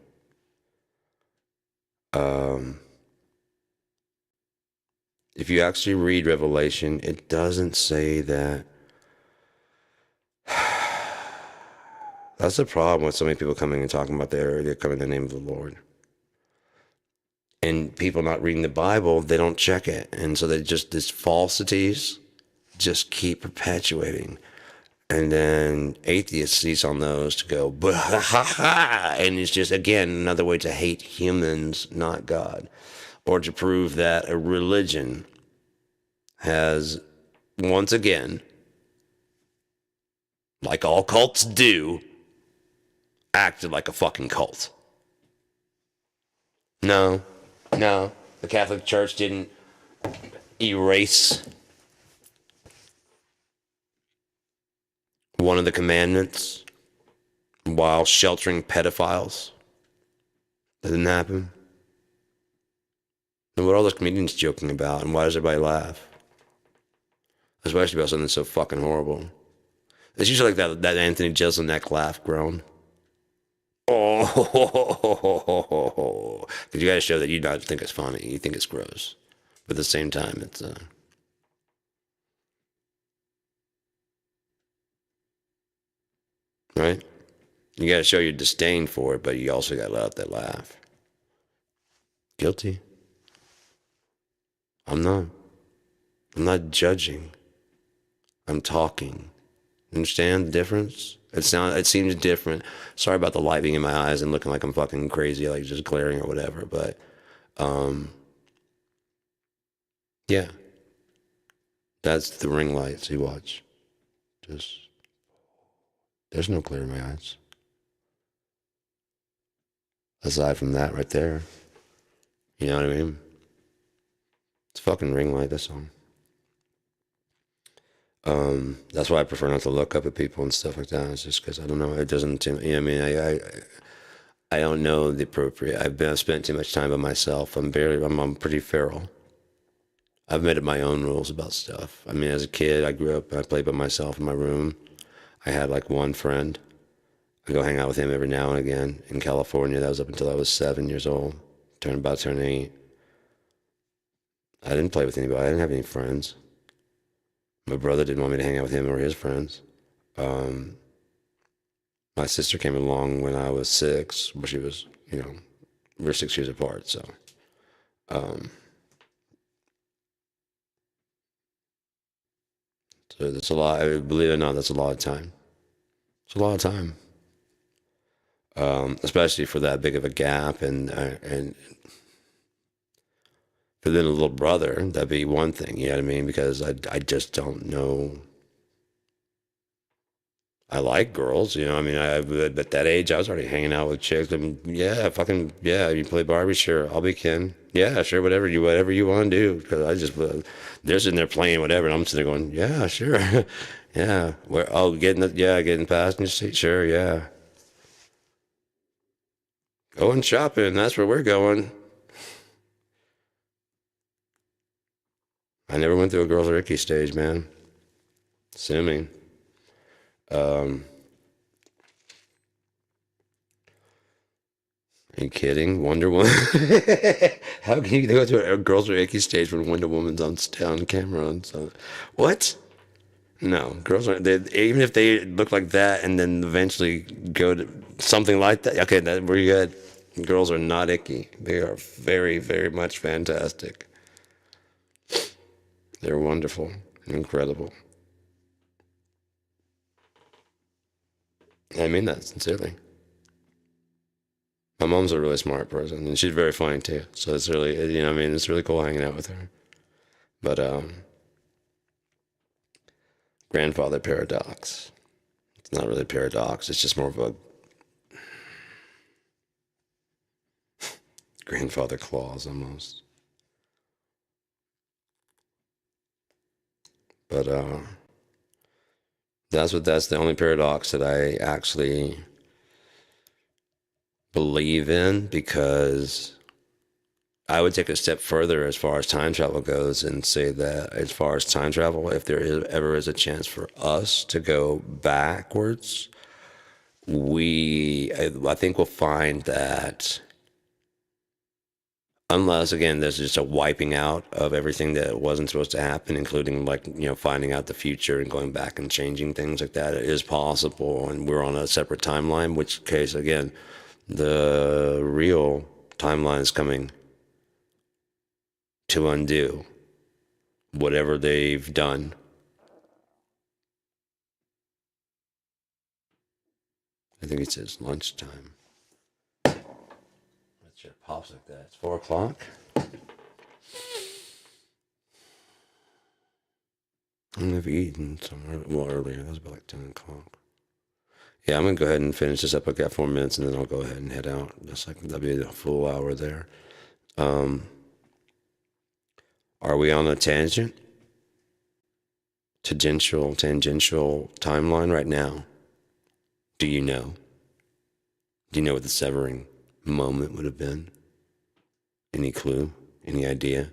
If you actually read Revelation, it doesn't say that. That's the problem with so many people coming and talking about they're coming in the name of the Lord. And people not reading the Bible, they don't check it. And so these falsities just keep perpetuating. And then atheists seize on those to go, and it's just, again, another way to hate humans, not God. Or to prove that a religion has, once again, like all cults do, acted like a fucking cult. No, the Catholic Church didn't erase one of the commandments while sheltering pedophiles. That didn't happen. And what are all those comedians joking about, and why does everybody laugh? Especially about something so fucking horrible. It's usually like that Anthony Jeselnik laugh groan. Oh, because you gotta show that you don't think it's funny, you think it's gross. But at the same time, it's right? You gotta show your disdain for it, but you also gotta let out that laugh. Guilty. I'm not judging. I'm talking. Understand the difference? It seems different. Sorry about the light being in my eyes and looking like I'm fucking crazy, like just glaring or whatever. But, yeah, that's the ring lights you watch. There's no glare in my eyes. aside from that right there. You know what I mean? It's fucking Ring Light, that song. That's why I prefer not to look up at people and stuff like that. It's just because I don't know. It doesn't seem, you know what I mean? I don't know the appropriate. I've spent too much time by myself. I'm pretty feral. I've made up my own rules about stuff. I mean, as a kid, I grew up and I played by myself in my room. I had like one friend. I go hang out with him every now and again in California. That was up until I was 7 years old. About to turn 8. I didn't play with anybody. I didn't have any friends. My brother didn't want me to hang out with him or his friends. My sister came along when I was 6, but she was, you know, we're 6 years apart. So, so that's a lot. Believe it or not, that's a lot of time. It's a lot of time, especially for that big of a gap, and for then a little brother, that'd be one thing. You know what I mean? Because I just don't know. I like girls, you know. I mean, at that age, I was already hanging out with chicks. And yeah, fucking yeah. You play Barbie, sure. I'll be Ken. Yeah, sure. Whatever you want to do. Because I just they're sitting there playing whatever, and I'm sitting there going, yeah, sure, yeah. Where getting past and seat, sure, yeah. Going shopping. That's where we're going. I never went through a girls Ricky stage, man. Assuming. Are you kidding? Wonder Woman? How can you go to a girls Ricky stage when Wonder Woman's on camera? What? No, girls aren't. Even if they look like that and then eventually go to something like that, okay, we're good. Girls are not icky. They are very, very much fantastic. They're wonderful, incredible. I mean that sincerely. My mom's a really smart person, and she's very funny too. So it's really, you know, I mean, it's really cool hanging out with her. But grandfather paradox. It's not really a paradox. It's just more of a grandfather clause almost. But that's the only paradox that I actually believe in, because I would take a step further as far as time travel goes and say that as far as time travel, if ever is a chance for us to go backwards, I think we'll find that unless, again, there's just a wiping out of everything that wasn't supposed to happen, including, like, you know, finding out the future and going back and changing things like that. It is possible, and we're on a separate timeline, which case, again, the real timeline is coming to undo whatever they've done. I think it says lunchtime. That shit pops like that. It's 4 o'clock. I've eaten somewhere earlier. That was about like 10 o'clock. Yeah, I'm gonna go ahead and finish this up. I've got 4 minutes, and then I'll go ahead and head out. That'll be a full hour there. Are we on a tangential timeline right now? Do you know? Do you know what the severing moment would have been? Any clue? Any idea?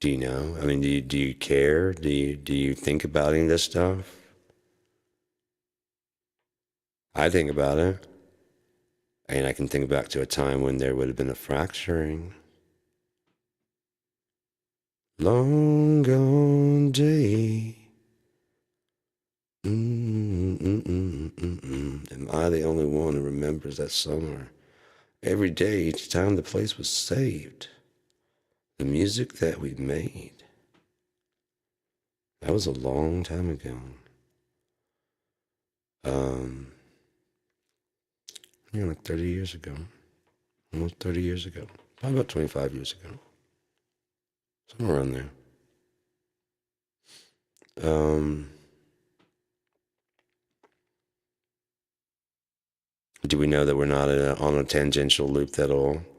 Do you know? I mean, do you care? Do you think about any of this stuff? I think about it. And I can think back to a time when there would have been a fracturing. Long gone day. Am I the only one who remembers that summer? Every day, each time the place was saved. The music that we made. That was a long time ago. Like 30 years ago. Almost 30 years ago. Probably about 25 years ago. Somewhere around there. Do we know that we're not on a tangential loop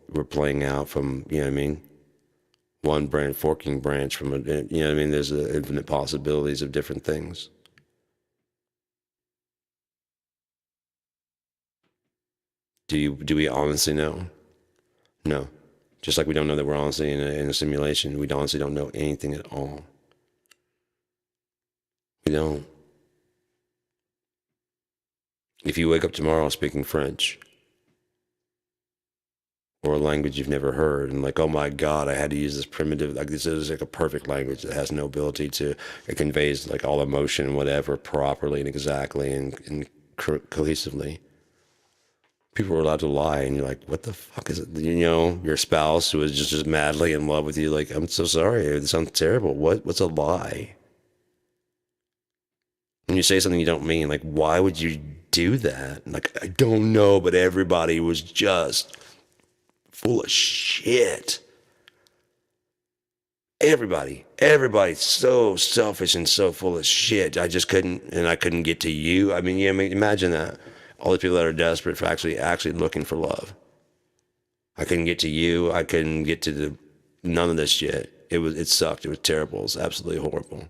we're playing out from, you know what I mean? One branch, forking branch from a, you know what I mean? There's infinite possibilities of different things. Do we honestly know? No. Just like we don't know that we're honestly in a simulation, we honestly don't know anything at all. We don't. If you wake up tomorrow speaking French, or a language you've never heard, and like, oh my God, I had to use this primitive, like this is like a perfect language that has no ability to, it conveys like all emotion and whatever properly and exactly and cohesively. People are allowed to lie, and you're like, what the fuck is it? You know, your spouse who is just madly in love with you, like, I'm so sorry, it sounds terrible. What's a lie? When you say something you don't mean, like, why would you do that? Like, I don't know, but everybody was just full of shit. Everybody's so selfish and so full of shit. I couldn't get to you. I mean, imagine that. All the people that are desperate for actually looking for love. I couldn't get to you. I couldn't get to none of this shit. It sucked. It was terrible. It was absolutely horrible.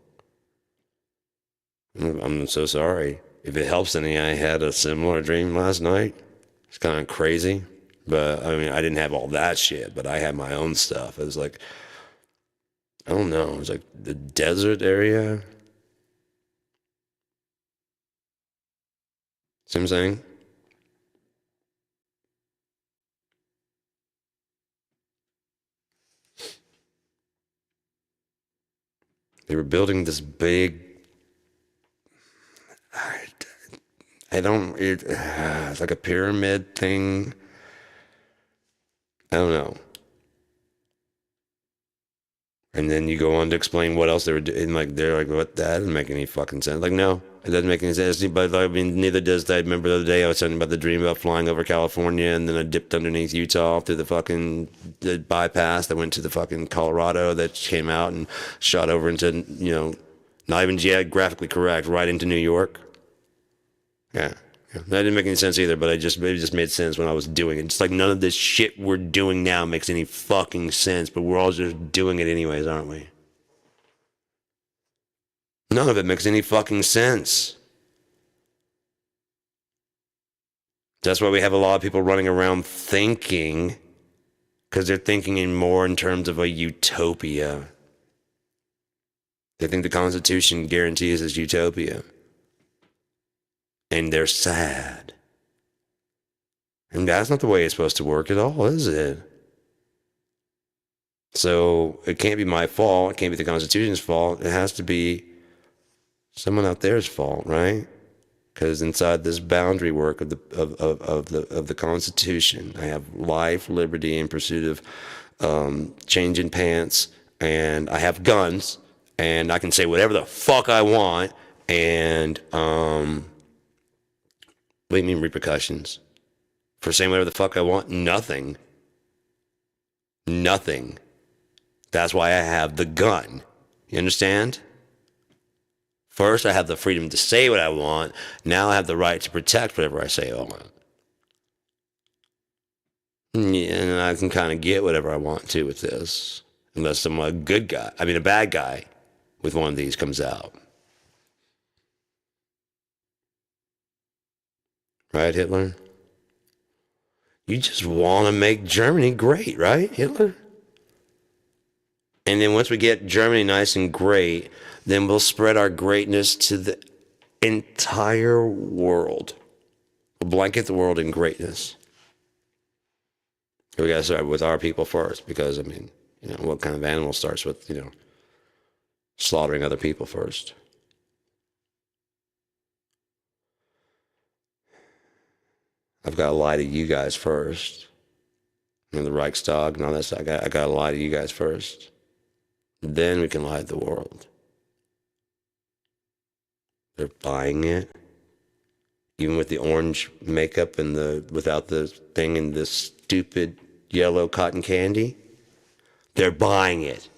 I'm so sorry. If it helps any, I had a similar dream last night. It's kind of crazy, but I mean, I didn't have all that shit, but I had my own stuff. It was like, I don't know. It was like the desert area. See what I'm saying? They were building this big. It's like a pyramid thing. I don't know. And then you go on to explain what else they were doing. Like, they're like, what? That doesn't make any fucking sense. Like, no, it doesn't make any sense. But I mean, neither does that. Remember the other day I was talking about the dream about flying over California, and then I dipped underneath Utah through the bypass that went to the fucking Colorado that came out and shot over into, you know, not even geographically correct, right into New York. Yeah. That didn't make any sense either, but it just made sense when I was doing it. Just like none of this shit we're doing now makes any fucking sense, but we're all just doing it anyways, aren't we? None of it makes any fucking sense. That's why we have a lot of people running around thinking, because they're thinking in terms of a utopia. They think the Constitution guarantees this utopia. And they're sad. And that's not the way it's supposed to work at all, is it? So it can't be my fault. It can't be the Constitution's fault. It has to be someone out there's fault, right? Because inside this boundary work of the Constitution, I have life, liberty, and pursuit of changing pants, and I have guns, and I can say whatever the fuck I want, and what do you mean repercussions? For saying whatever the fuck I want? Nothing. Nothing. That's why I have the gun. You understand? First, I have the freedom to say what I want. Now I have the right to protect whatever I say I want. And I can kind of get whatever I want to with this. Unless I'm a bad guy with one of these comes out. Right, Hitler? You just want to make Germany great, right, Hitler? And then once we get Germany nice and great, then we'll spread our greatness to the entire world. We'll blanket the world in greatness. We got to start with our people first, because, I mean, you know, what kind of animal starts with, you know, slaughtering other people first? I've got to lie to you guys first. You know, the Reichstag and all that stuff. I got to lie to you guys first. Then we can lie to the world. They're buying it. Even with the orange makeup and without the thing and the stupid yellow cotton candy. They're buying it.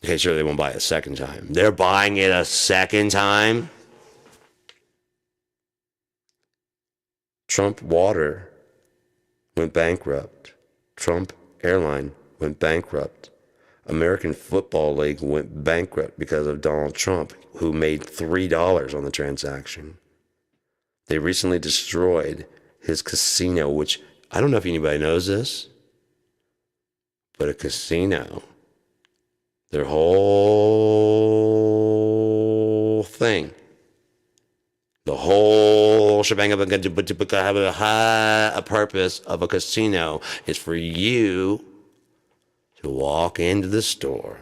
Okay, sure, they won't buy it a second time. They're buying it a second time. Trump Water went bankrupt. Trump Airline went bankrupt. American Football League went bankrupt because of Donald Trump, who made $3 on the transaction. They recently destroyed his casino, which I don't know if anybody knows this, but a casino, their whole thing, the whole shebang of a purpose of a casino is for you to walk into the store,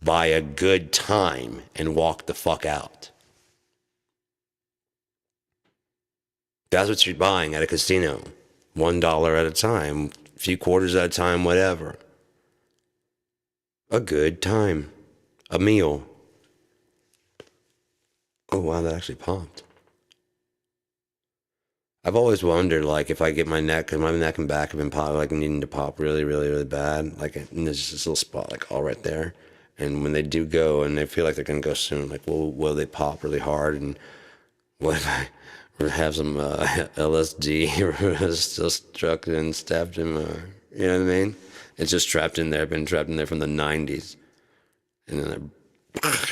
buy a good time, and walk the fuck out. That's what you're buying at a casino. $1 at a time, a few quarters at a time, whatever. A good time. A meal. Oh, wow, that actually popped. I've always wondered, like, if I get my neck, because my neck and back have been popping, like, needing to pop really, really, really bad. Like, and there's just this little spot, like, all right there. And when they do go, and they feel like they're going to go soon, like, well, will they pop really hard? And what if I have some LSD still struck and stabbed him? You know what I mean? It's just trapped in there, been trapped in there from the 90s. And then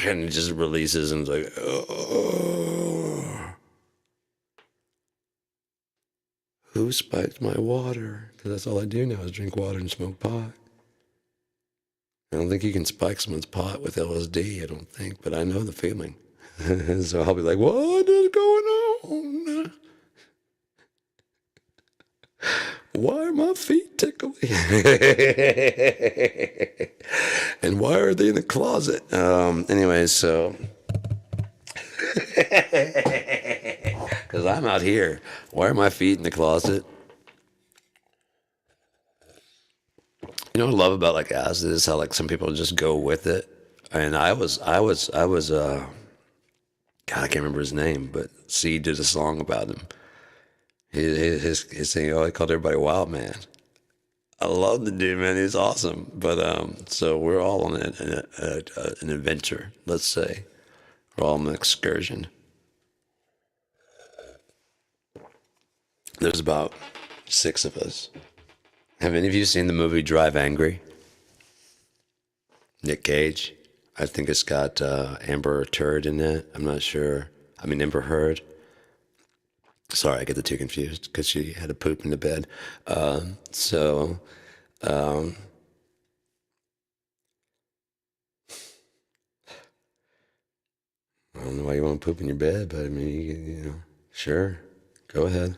and it just releases and it's like, oh. Who spiked my water? Because that's all I do now is drink water and smoke pot. I don't think you can spike someone's pot with LSD, I don't think, but I know the feeling. So I'll be like, what is going on? Why are my feet tickling? And why are they in the closet? Anyways, so... Because I'm out here. Why are my feet in the closet? You know what I love about like acid is how like some people just go with it. And I was God, I can't remember his name, but C did a song about him. His thing, oh, he called everybody Wild Man. I love the dude, man. He's awesome. But so we're all on an adventure, let's say. We're all on an excursion. There's about 6 of us. Have any of you seen the movie Drive Angry? Nick Cage. I think it's got Amber Turd in it. I'm not sure. I mean, Amber Heard. Sorry, I get the two confused because she had to poop in the bed. I don't know why you want to poop in your bed, but I mean, you know, sure, go ahead.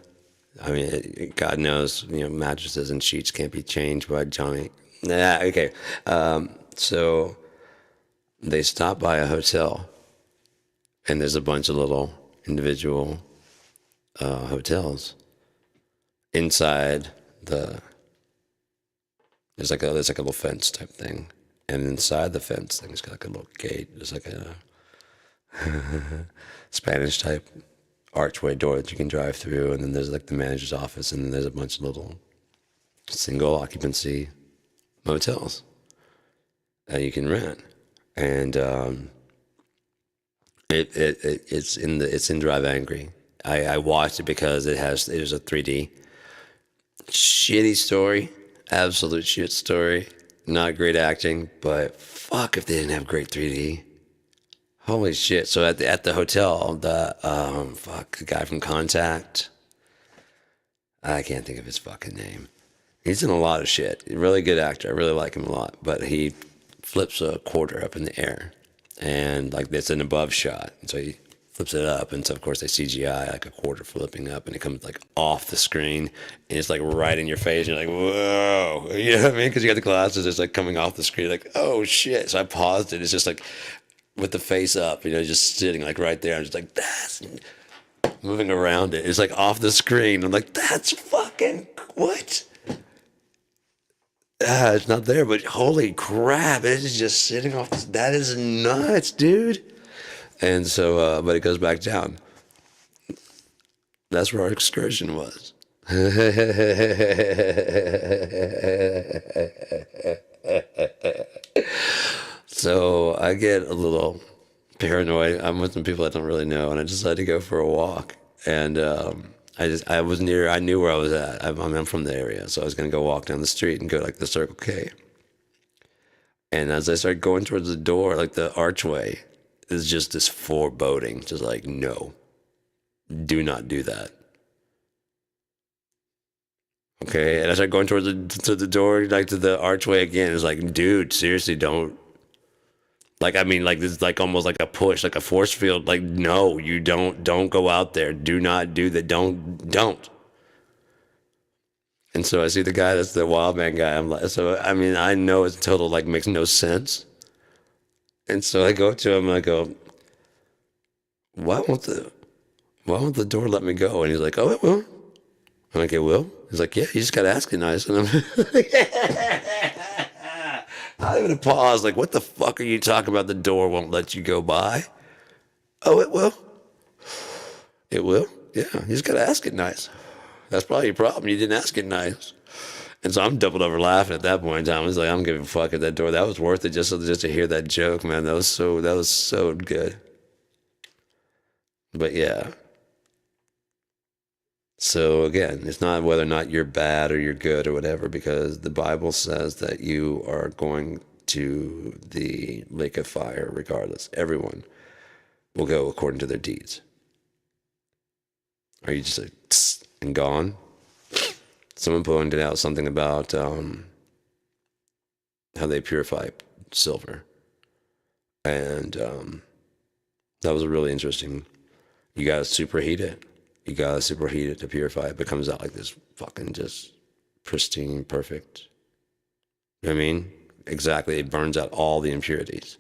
I mean, God knows, you know, mattresses and sheets can't be changed by Johnny. Nah, okay. So they stop by a hotel, and there's a bunch of little individual hotels. Inside there's like a little fence type thing, and inside the fence thing, it's got like a little gate. There's like a Spanish type archway door that you can drive through, and then there's like the manager's office, and then there's a bunch of little single occupancy motels that you can rent, and it's in Drive Angry. I watched it because it was a 3D. Shitty story, absolute shit story. Not great acting, but fuck if they didn't have great 3D. Holy shit! So at the hotel, the guy from Contact, I can't think of his fucking name. He's in a lot of shit. Really good actor. I really like him a lot. But he flips a quarter up in the air, and like it's an above shot. And so he flips it up, and so of course they CGI like a quarter flipping up, and it comes like off the screen, and it's like right in your face. And you're like, whoa, you know what I mean? Because you got the glasses, it's like coming off the screen, like, oh shit. So I paused it. It's just like with the face up, you know, just sitting like right there. I'm just like, that's moving around it. It's like off the screen. I'm like, that's fucking what? It's not there, but holy crap, it is just sitting off. That is nuts, dude. And so, but it goes back down. That's where our excursion was. So I get a little paranoid. I'm with some people I don't really know, and I decided to go for a walk. And I was near. I knew where I was at. I'm from the area, so I was gonna go walk down the street and go like the Circle K. And as I started going towards the door, like the archway, is just this foreboding, just like, no, do not do that. Okay, and I started going towards to the door, like to the archway again. It's like, dude, seriously, don't. Like, I mean, like this is like almost like a push, like a force field. Like, no, you don't go out there. Do not do that. Don't. And so I see the guy that's the wild man guy. I'm like, so I mean, I know it's total like makes no sense. And so I go up to him and I go, why won't the door let me go? And he's like, oh, it will. I'm like, it will? He's like, yeah, you just got to ask it nice. And I'm I even pause, like, what the fuck are you talking about? The door won't let you go by. Oh, it will? It will? Yeah, you just got to ask it nice. That's probably your problem. You didn't ask it nice. And so I'm doubled over laughing at that point in time. I was like, I'm giving a fuck at that door. That was worth it just to hear that joke, man. That was so good. But yeah. So again, it's not whether or not you're bad or you're good or whatever, because the Bible says that you are going to the lake of fire regardless. Everyone will go according to their deeds. Are you just like, tss, and gone? Someone pointed out something about how they purify silver. And that was really interesting. You got to superheat it. You gotta superheat it to purify it. It comes out like this fucking just pristine, perfect. You know what I mean? Exactly. It burns out all the impurities.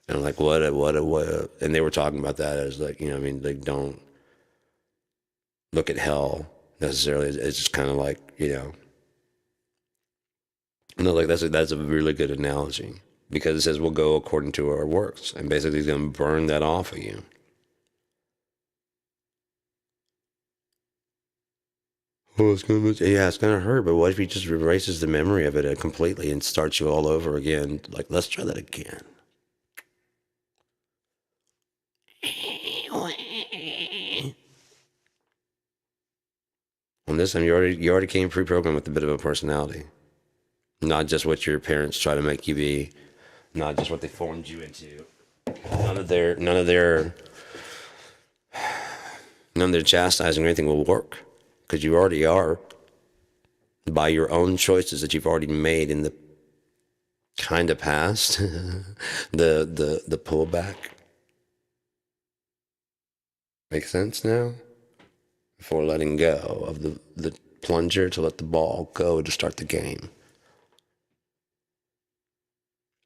And I'm like, what? And they were talking about that as like, you know what I mean? Like, don't look at hell necessarily. It's just kind of like, you know. No, like that's a really good analogy, because it says we'll go according to our works. And basically it's going to burn that off of you. Oh, it's gonna hurt. But what if he just erases the memory of it completely and starts you all over again? Like, let's try that again. On this time, you already came pre-programmed with a bit of a personality, not just what your parents try to make you be, not just what they formed you into. None of their chastising or anything will work. Because you already are, by your own choices that you've already made in the kind of past, the pullback. Make sense now? Before letting go of the plunger to let the ball go to start the game.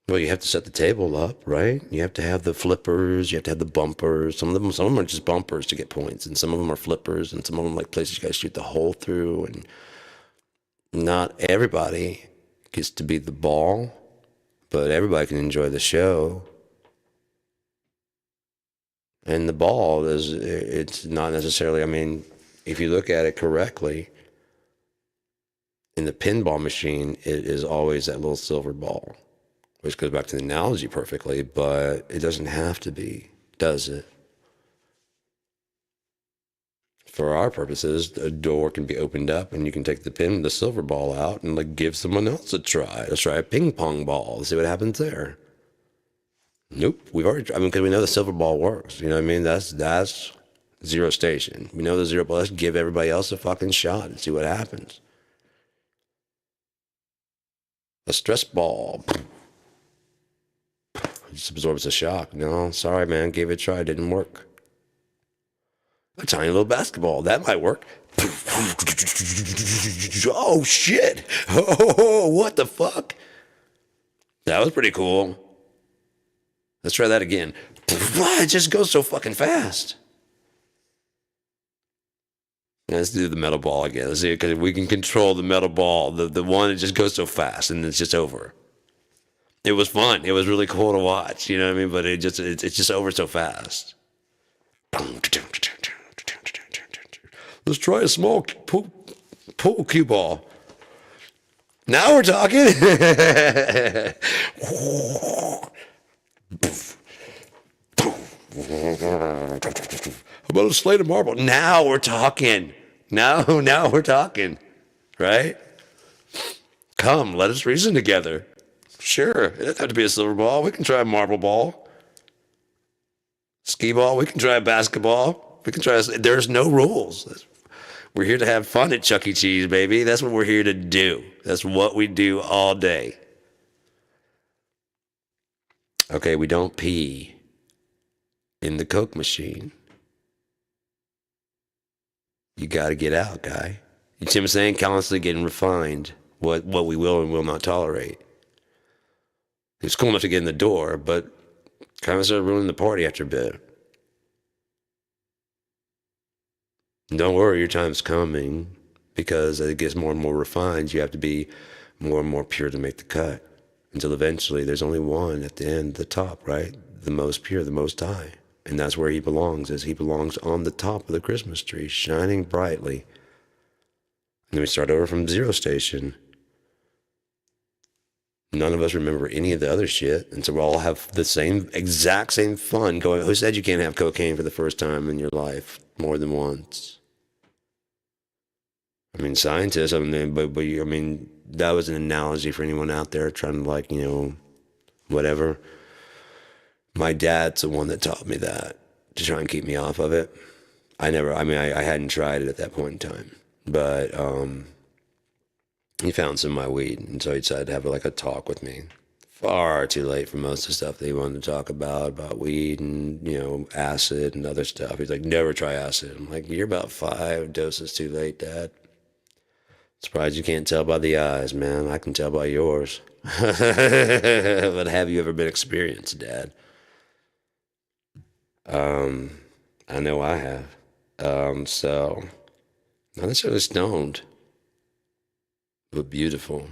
Well, you have to set the table up, right? You have to have the flippers, you have to have the bumpers. Some of them are just bumpers to get points, and some of them are flippers, and some of them like places you guys shoot the hole through, and not everybody gets to be the ball, but everybody can enjoy the show. And the ball it's not necessarily, I mean, if you look at it correctly, in the pinball machine, it is always that little silver ball. Which goes back to the analogy perfectly, but it doesn't have to be, does it? For our purposes, a door can be opened up and you can take the silver ball out and like give someone else a try. Let's try a ping pong ball. See what happens there. Nope. Because we know the silver ball works. You know what I mean? That's zero station. We know the zero ball. Let's give everybody else a fucking shot and see what happens. A stress ball. Just absorbs a shock. No, sorry, man. Gave it a try. Didn't work. A tiny little basketball. That might work. Oh, shit. Oh, what the fuck? That was pretty cool. Let's try that again. It just goes so fucking fast. Let's do the metal ball again. Let's see, because we can control the metal ball. The one that just goes so fast and it's just over. It was fun. It was really cool to watch. You know what I mean? But it's just over so fast. Let's try a small pool cue ball. Now we're talking. about a slate of marble? Now we're talking. Now we're talking, right? Come, let us reason together. Sure, it doesn't have to be a silver ball. We can try a marble ball. Skee ball, we can try a basketball. We can try, there's no rules. We're here to have fun at Chuck E. Cheese, baby. That's what we're here to do. That's what we do all day. Okay, we don't pee in the Coke machine. You got to get out, guy. You see what I'm saying? Constantly getting refined. What we will and will not tolerate. It's cool enough to get in the door, but kind of started ruining the party after a bit. Don't worry, your time's coming, because as it gets more and more refined, you have to be more and more pure to make the cut, until eventually there's only one at the end, the top, right? The most pure, the most high. And that's where he belongs, as he belongs on the top of the Christmas tree, shining brightly. And then we start over from zero station. None of us remember any of the other shit, and so we all have the exact same fun going. Who said you can't have cocaine for the first time in your life more than once? I mean, scientists, I mean, but I mean, that was an analogy for anyone out there trying to, like, whatever. My dad's the one that taught me that, to try and keep me off of it. I hadn't tried it at that point in time, but he found some of my weed, and so he decided to have like a talk with me. Far too late for most of the stuff that he wanted to talk about weed and, acid and other stuff. He's like, never try acid. I'm like, you're about 5 doses too late, Dad. Surprised you can't tell by the eyes, man. I can tell by yours. But have you ever been experienced, Dad? I know I have. So, not necessarily stoned, but beautiful.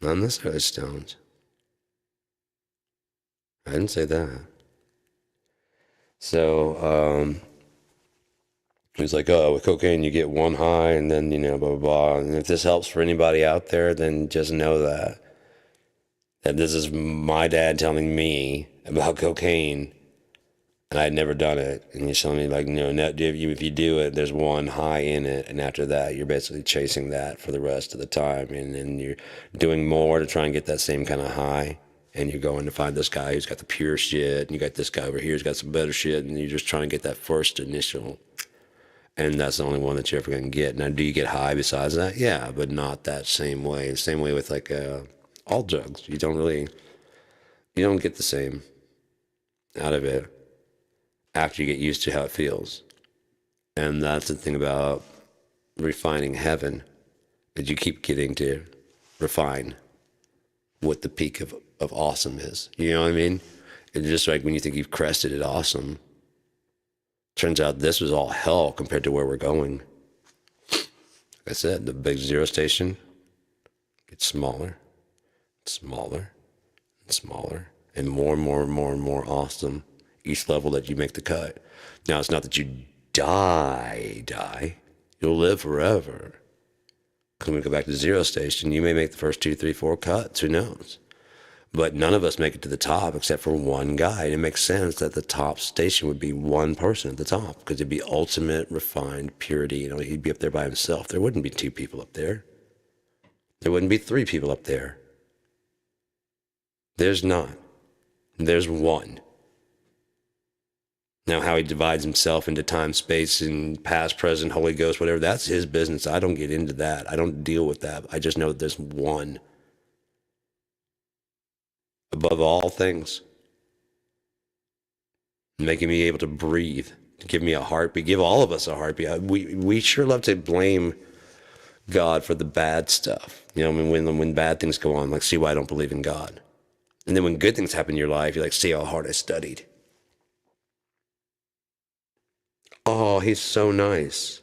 Not necessarily stoned. I didn't say that. So, he was like, oh, with cocaine you get one high and then, blah, blah, blah. And if this helps for anybody out there, then just know that this is my dad telling me about cocaine, and I had never done it. And he's telling me, like, if you do it, there's one high in it, and after that, you're basically chasing that for the rest of the time. And then you're doing more to try and get that same kind of high. And you're going to find this guy who's got the pure shit, and you got this guy over here who's got some better shit, and you're just trying to get that first initial. And that's the only one that you're ever going to get. Now, do you get high besides that? Yeah, but not that same way. The same way with, like, all drugs. You don't get the same out of it after you get used to how it feels. And that's the thing about refining heaven, is you keep getting to refine what the peak of awesome is. You know what I mean? It's just like when you think you've crested it awesome, turns out this was all hell compared to where we're going. Like I said, the big zero station gets smaller, smaller, and smaller, and more and more and more and more awesome each level that you make the cut. Now, it's not that you die. You'll live forever. When we go back to zero station, you may make the first 2, 3, 4 cuts. Who knows? But none of us make it to the top except for one guy. And it makes sense that the top station would be one person at the top, because it'd be ultimate refined purity. He'd be up there by himself. There wouldn't be 2 people up there. There wouldn't be 3 people up there. There's not. There's one. Now, how he divides himself into time, space, and past, present, Holy Ghost, whatever, that's his business. I don't get into that. I don't deal with that. I just know that there's one. Above all things, making me able to breathe, to give me a heartbeat, give all of us a heartbeat. We sure love to blame God for the bad stuff. When bad things go on, like, see why I don't believe in God. And then when good things happen in your life, you're like, see how hard I studied. Oh, he's so nice.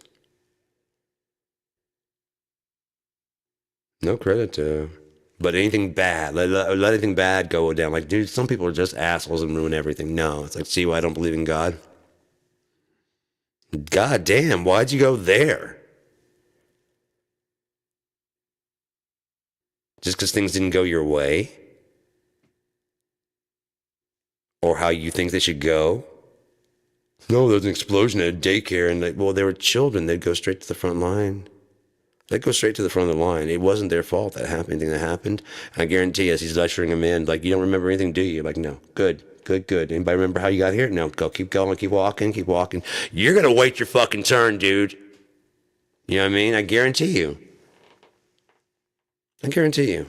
No credit to him. But anything bad, let anything bad go down. Like, dude, some people are just assholes and ruin everything. No, it's like, see why I don't believe in God? God damn, why'd you go there? Just because things didn't go your way? or how you think they should go. No, there's an explosion at a daycare, and well, they were children. They'd go straight to the front line. They'd go straight to the front of the line. It wasn't their fault that happened. Anything that happened, and I guarantee, as he's ushering them in, like, you don't remember anything, do you? Like, no. Good, good, good. Anybody remember how you got here? No. Go, keep going, keep walking, keep walking. You're gonna wait your fucking turn, dude. You know what I mean? I guarantee you. I guarantee you.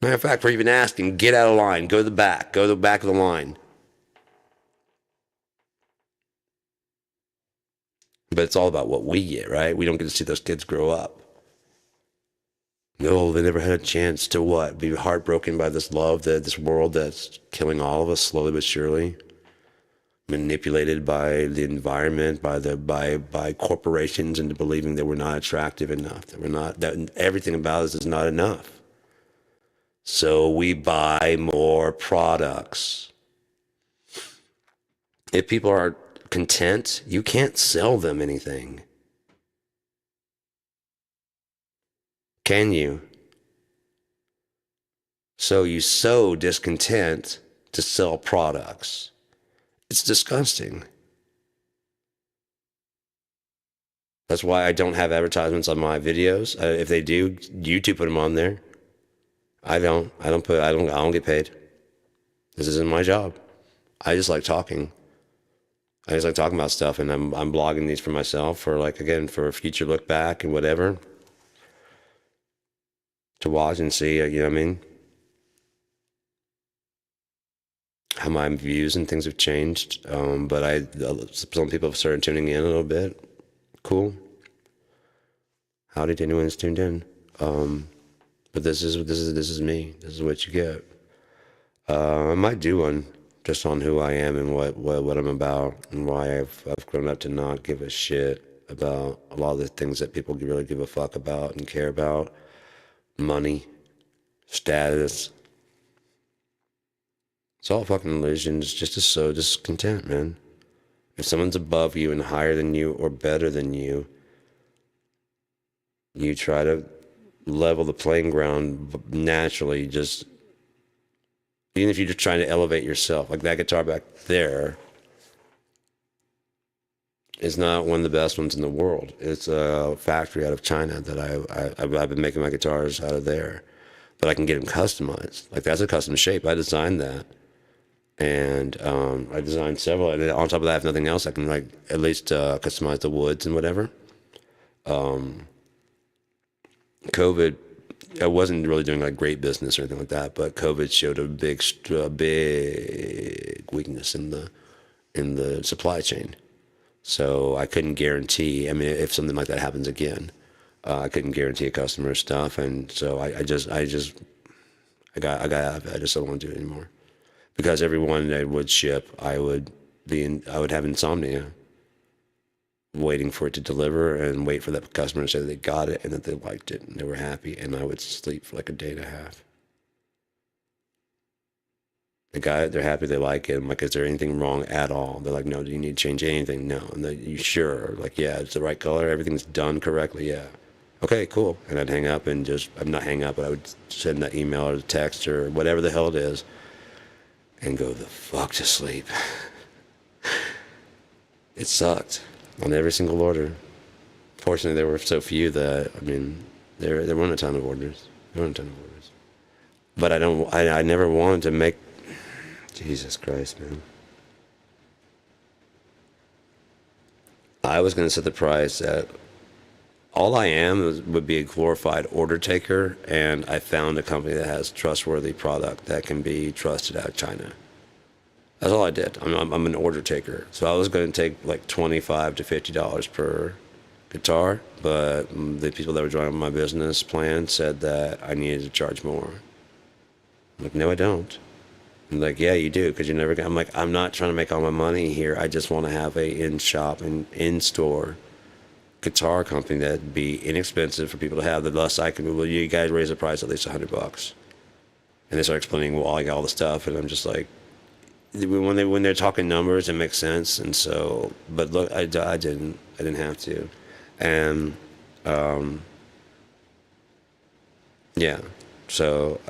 Matter of fact, for even asking, get out of line, go to the back, go to the back of the line. But it's all about what we get, right? We don't get to see those kids grow up. No, they never had a chance to what? Be heartbroken by this love, this world that's killing all of us slowly but surely. Manipulated by the environment, by corporations into believing that we're not attractive enough, that everything about us is not enough. So we buy more products. If people are content, you can't sell them anything. Can you? So you sow discontent to sell products. It's disgusting. That's why I don't have advertisements on my videos. If they do, YouTube put them on there. I don't get paid. This isn't my job. I just like talking. I just like talking about stuff, and I'm blogging these for myself, for for a future look back and whatever, to watch and see, you know what I mean? How my views and things have changed. But some people have started tuning in a little bit. Cool. Howdy to anyone who's tuned in. But this is me. This is what you get. I might do one just on who I am and what I'm about, and why I've grown up to not give a shit about a lot of the things that people really give a fuck about and care about. Money, status. It's all fucking illusions, just to sow discontent, man. If someone's above you and higher than you or better than you, you try to level the playing ground naturally, just even if you're just trying to elevate yourself. Like that guitar back there is not one of the best ones in the world. It's a factory out of China that I've been making my guitars out of there, but I can get them customized. Like that's a custom shape. I designed that, and I designed several. And on top of that, if nothing else, I can at least customize the woods and whatever. COVID, I wasn't really doing great business or anything like that, but COVID showed a big weakness in the supply chain. So I couldn't guarantee. I mean, if something like that happens again, I couldn't guarantee a customer stuff, and so I got out of it. I just don't want to do it anymore, because every one that would ship, I would have insomnia, waiting for it to deliver and wait for that customer to say that they got it and that they liked it and they were happy, and I would sleep for a day and a half. They got it, they're happy, they like it. I'm like, is there anything wrong at all? They're like, no, do you need to change anything? No. And then, you sure? Like, yeah, it's the right color, everything's done correctly, yeah. Okay, cool. And I'd hang up and I'm not hang up, but I would send that email or text or whatever the hell it is and go the fuck to sleep. It sucked on every single order. Fortunately, there were so few that, I mean, there weren't a ton of orders. But I never wanted to make, Jesus Christ, man. I was going to set the price at, all I am would be a glorified order taker, and I found a company that has trustworthy product that can be trusted out of China. That's all I did. I'm an order taker. So I was going to take $25 to $50 per guitar, but the people that were joining my business plan said that I needed to charge more. I'm like, no, I don't. I'm like, yeah, you do, because you're never gonna. I'm like, I'm not trying to make all my money here. I just want to have a in-shop and in-store guitar company that'd be inexpensive for people to have. The less I can, well, you guys raise the price at least $100. And they start explaining, well, I got all the stuff, and I'm just like, when they're talking numbers, it makes sense. And so, but look, I didn't have to, and yeah, so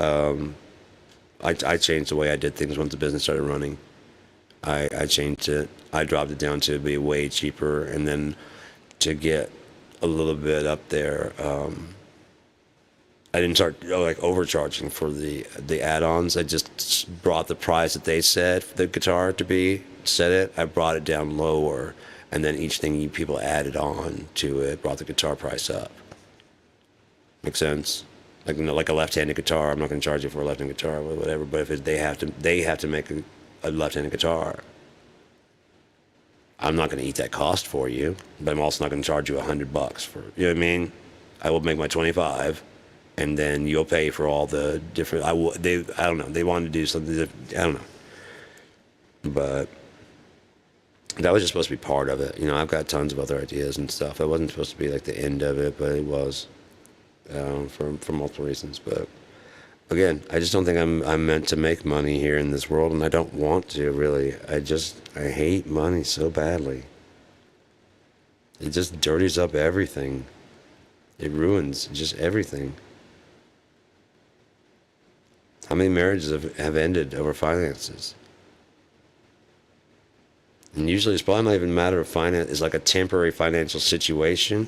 I changed the way I did things once the business started running. I changed it. I dropped it down to be way cheaper, and then to get a little bit up there, I didn't start like overcharging for the add-ons. I just brought the price that they said for the guitar to be set it. I brought it down lower, and then each thing you people added on to it brought the guitar price up. Make sense? Like, you know, like a left-handed guitar, I'm not going to charge you for a left-handed guitar or whatever. But if they have to make a left-handed guitar, I'm not going to eat that cost for you. But I'm also not going to charge you $100 for, you know what I mean? I will make my 25, and then you'll pay for all the different. I don't know. They wanted to do something. I don't know. But that was just supposed to be part of it. You know, I've got tons of other ideas and stuff. That wasn't supposed to be like the end of it, but it was. For multiple reasons, but again, I just don't think I'm meant to make money here in this world, and I don't want to really. I hate money so badly. It just dirties up everything. It ruins just everything. How many marriages have ended over finances? And usually it's probably not even a matter of finance. It's like a temporary financial situation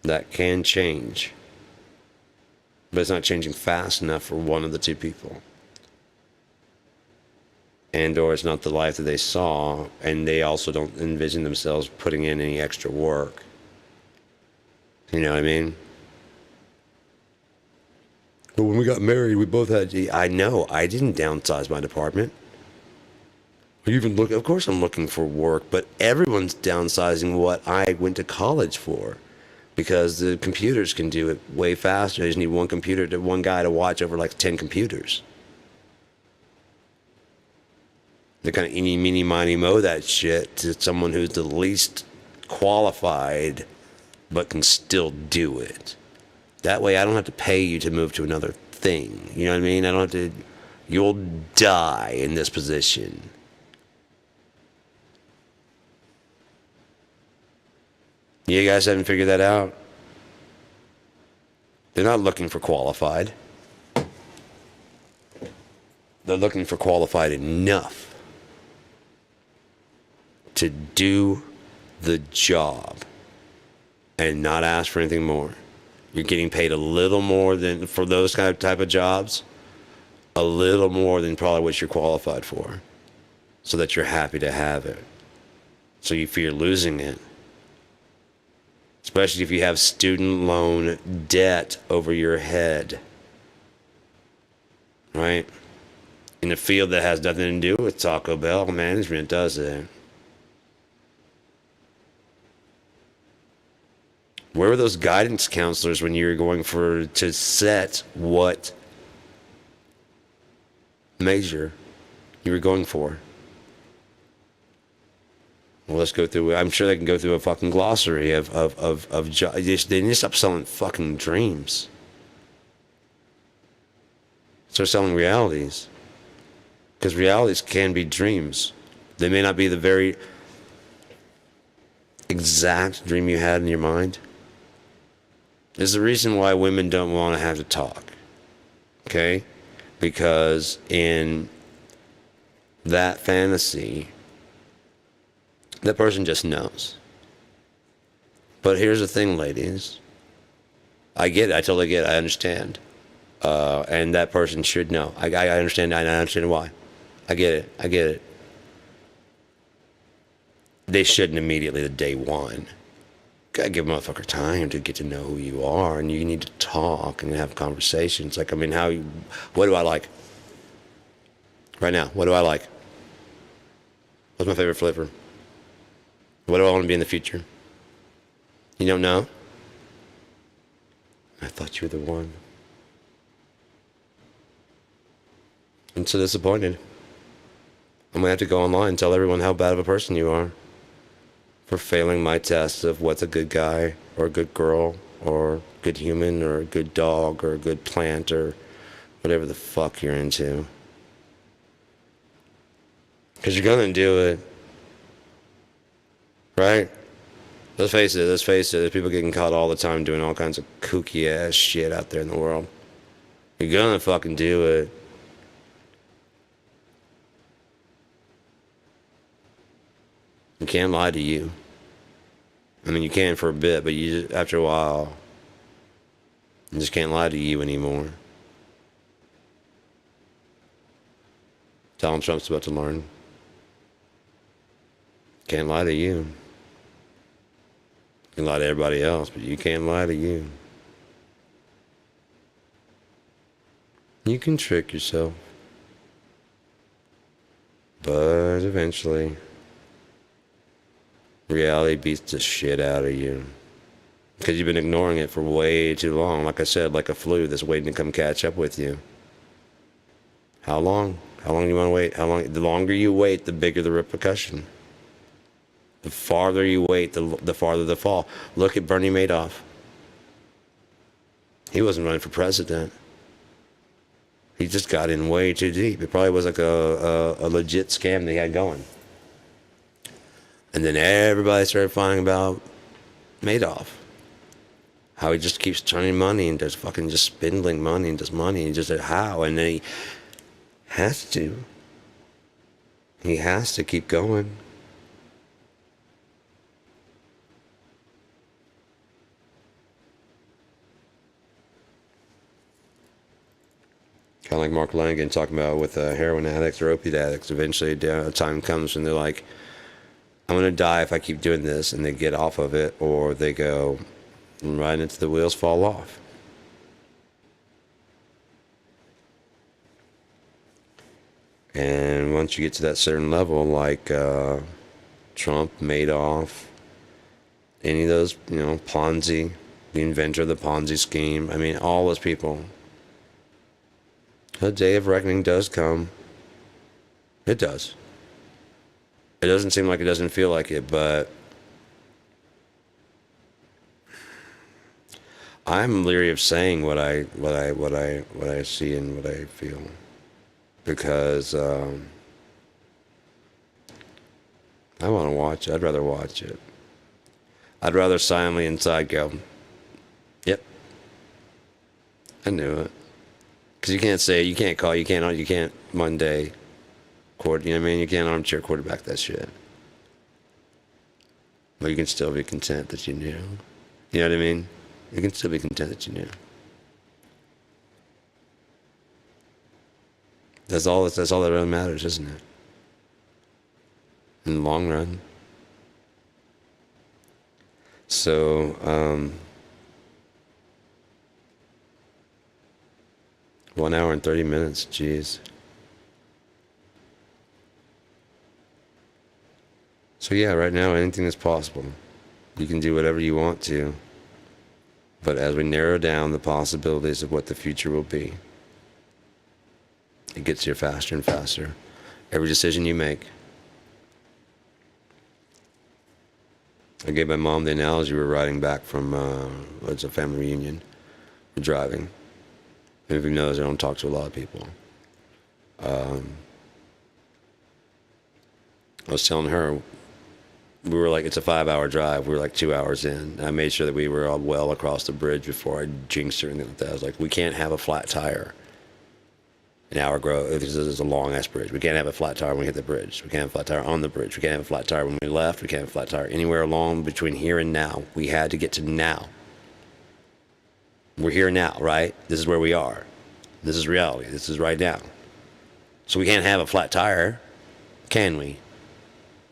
that can change. But it's not changing fast enough for one of the two people. And or it's not the life that they saw, and they also don't envision themselves putting in any extra work. You know what I mean? But when we got married, we both had, I know, I didn't downsize my department. Of course I'm looking for work, but everyone's downsizing what I went to college for. Because the computers can do it way faster. They just need one guy to watch over like 10 computers. They kind of eeny, meeny, miny, moe that shit to someone who's the least qualified, but can still do it. That way I don't have to pay you to move to another thing. You know what I mean? I don't have to, you'll die in this position. You guys haven't figured that out? They're not looking for qualified. They're looking for qualified enough to do the job and not ask for anything more. You're getting paid a little more than, for those kind of type of jobs, a little more than probably what you're qualified for, so that you're happy to have it. So you fear losing it. Especially if you have student loan debt over your head, right? In a field that has nothing to do with Taco Bell management, does it? Where were those guidance counselors when you were going to set what major you were going for? Well, let's go through. I'm sure they can go through a fucking glossary of jobs. They need to stop selling fucking dreams. Start selling realities. Because realities can be dreams. They may not be the very exact dream you had in your mind. There's the reason why women don't want to have to talk. Okay? Because in that fantasy, that person just knows. But here's the thing, ladies. I get it. I totally get it. I understand. And that person should know. I understand. I understand why. I get it. I get it. They shouldn't immediately the day one. Gotta give a motherfucker time to get to know who you are, and you need to talk and have conversations. Like, I mean, what do I like? Right now, what do I like? What's my favorite flavor? What do I want to be in the future? You don't know? I thought you were the one. I'm so disappointed. I'm going to have to go online and tell everyone how bad of a person you are for failing my test of what's a good guy or a good girl or good human or a good dog or a good plant or whatever the fuck you're into. Because you're going to do it. Right? Let's face it. There's people getting caught all the time doing all kinds of kooky ass shit out there in the world. You're gonna fucking do it. You can't lie to you. I mean, you can for a bit, but after a while, you just can't lie to you anymore. Donald Trump's about to learn. Can't lie to you. You can lie to everybody else, but you can't lie to you. You can trick yourself. But eventually, reality beats the shit out of you. Because you've been ignoring it for way too long. Like I said, like a flu that's waiting to come catch up with you. How long? How long do you want to wait? How long? The longer you wait, the bigger the repercussion. The farther you wait, the farther the fall. Look at Bernie Madoff. He wasn't running for president. He just got in way too deep. It probably was like a legit scam they had going. And then everybody started finding about Madoff. How he just keeps turning money and just fucking just spindling money and just money and just how. And then he has to. He has to keep going. Kind of like Mark Langan talking about with heroin addicts or opiate addicts. Eventually a time comes when they're like, I'm going to die if I keep doing this, and they get off of it, or they go right into the wheels fall off. And once you get to that certain level, like Trump, Madoff, any of those, Ponzi, the inventor of the Ponzi scheme, I mean, all those people, the day of reckoning does come. It does. It doesn't seem like it, doesn't feel like it, but I'm leery of saying what I see and what I feel, because I want to watch it. I'd rather watch it. I'd rather silently inside go, yep, I knew it. Because you can't Monday quarter, you know what I mean? You can't armchair quarterback that shit. But you can still be content that you knew. You know what I mean? You can still be content that you knew. That's all that really matters, isn't it? In the long run. So, 1 hour and 30 minutes, jeez. So yeah, right now anything is possible. You can do whatever you want to. But as we narrow down the possibilities of what the future will be, it gets here faster and faster. Every decision you make. I gave my mom the analogy. We were riding back from, it's a family reunion. We're driving. And if you notice, I don't talk to a lot of people. I was telling her, we were like, it's a 5-hour drive. We were like 2 hours in. I made sure that we were all well across the bridge before I jinxed her and anything like that. I was like, we can't have a flat tire in our grove. This is a long ass bridge. We can't have a flat tire when we hit the bridge. We can't have a flat tire on the bridge. We can't have a flat tire when we left. We can't have a flat tire anywhere along between here and now. We had to get to now. We're here now, right? This is where we are. This is reality. This is right now. So we can't have a flat tire, can we?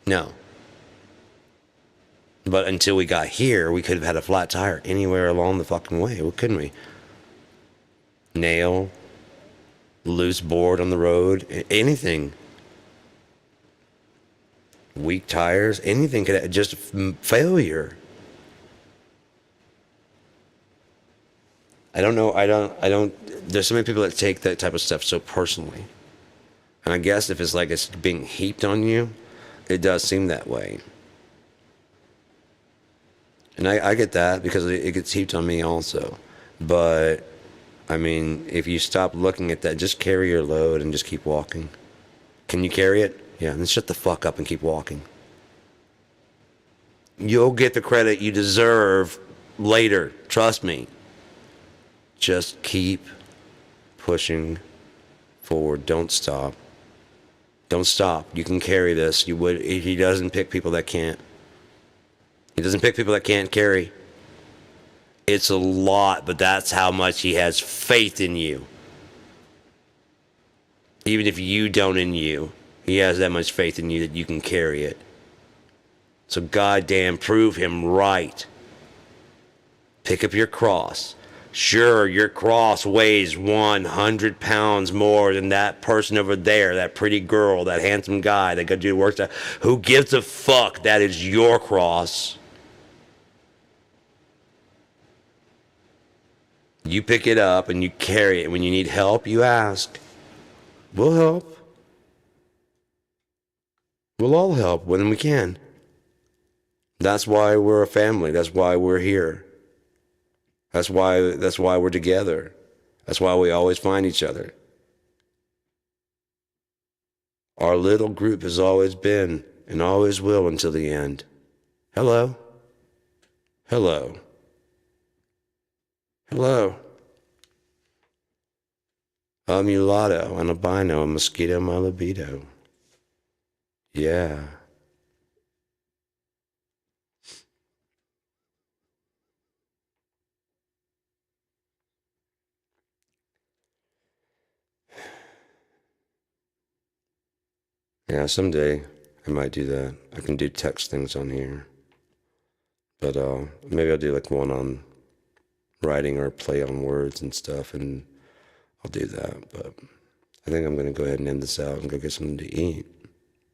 No. But until we got here, we could have had a flat tire anywhere along the fucking way, couldn't we? Nail, loose board on the road, anything. Weak tires, anything could, just failure. I don't know, there's so many people that take that type of stuff so personally. And I guess if it's like it's being heaped on you, it does seem that way. And I get that because it gets heaped on me also. But, I mean, if you stop looking at that, just carry your load and just keep walking. Can you carry it? Yeah, then shut the fuck up and keep walking. You'll get the credit you deserve later. Trust me. Just keep pushing forward. Don't stop. Don't stop. You can carry this. You would. He doesn't pick people that can't. He doesn't pick people that can't carry. It's a lot, but that's how much he has faith in you. Even if you don't in you, he has that much faith in you that you can carry it. So goddamn, prove him right. Pick up your cross. Sure, your cross weighs 100 pounds more than that person over there, that pretty girl, that handsome guy that got to do work. Who gives a fuck? That is your cross. You pick it up and you carry it. When you need help, you ask. We'll help. We'll all help when we can. That's why we're a family. That's why we're here. That's why we're together. That's why we always find each other. Our little group has always been and always will until the end. Hello. Hello. Hello. A mulatto, an albino, a mosquito, my libido. Yeah. Yeah, someday I might do that. I can do text things on here. But maybe I'll do like one on writing or play on words and stuff, and I'll do that. But I think I'm going to go ahead and end this out and go get something to eat.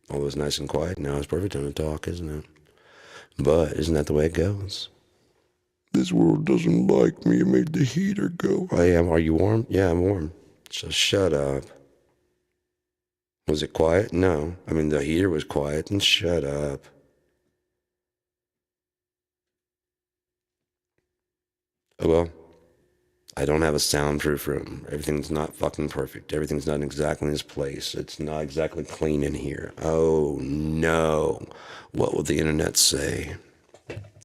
All was nice and quiet. Now it's perfect time to talk, isn't it? But isn't that the way it goes? This world doesn't like me. It made the heater go. I am. Are you warm? Yeah, I'm warm. So shut up. Was it quiet? No. I mean, the heater was quiet. And shut up. Oh, well. I don't have a soundproof room. Everything's not fucking perfect. Everything's not exactly in its place. It's not exactly clean in here. Oh, no. What will the internet say?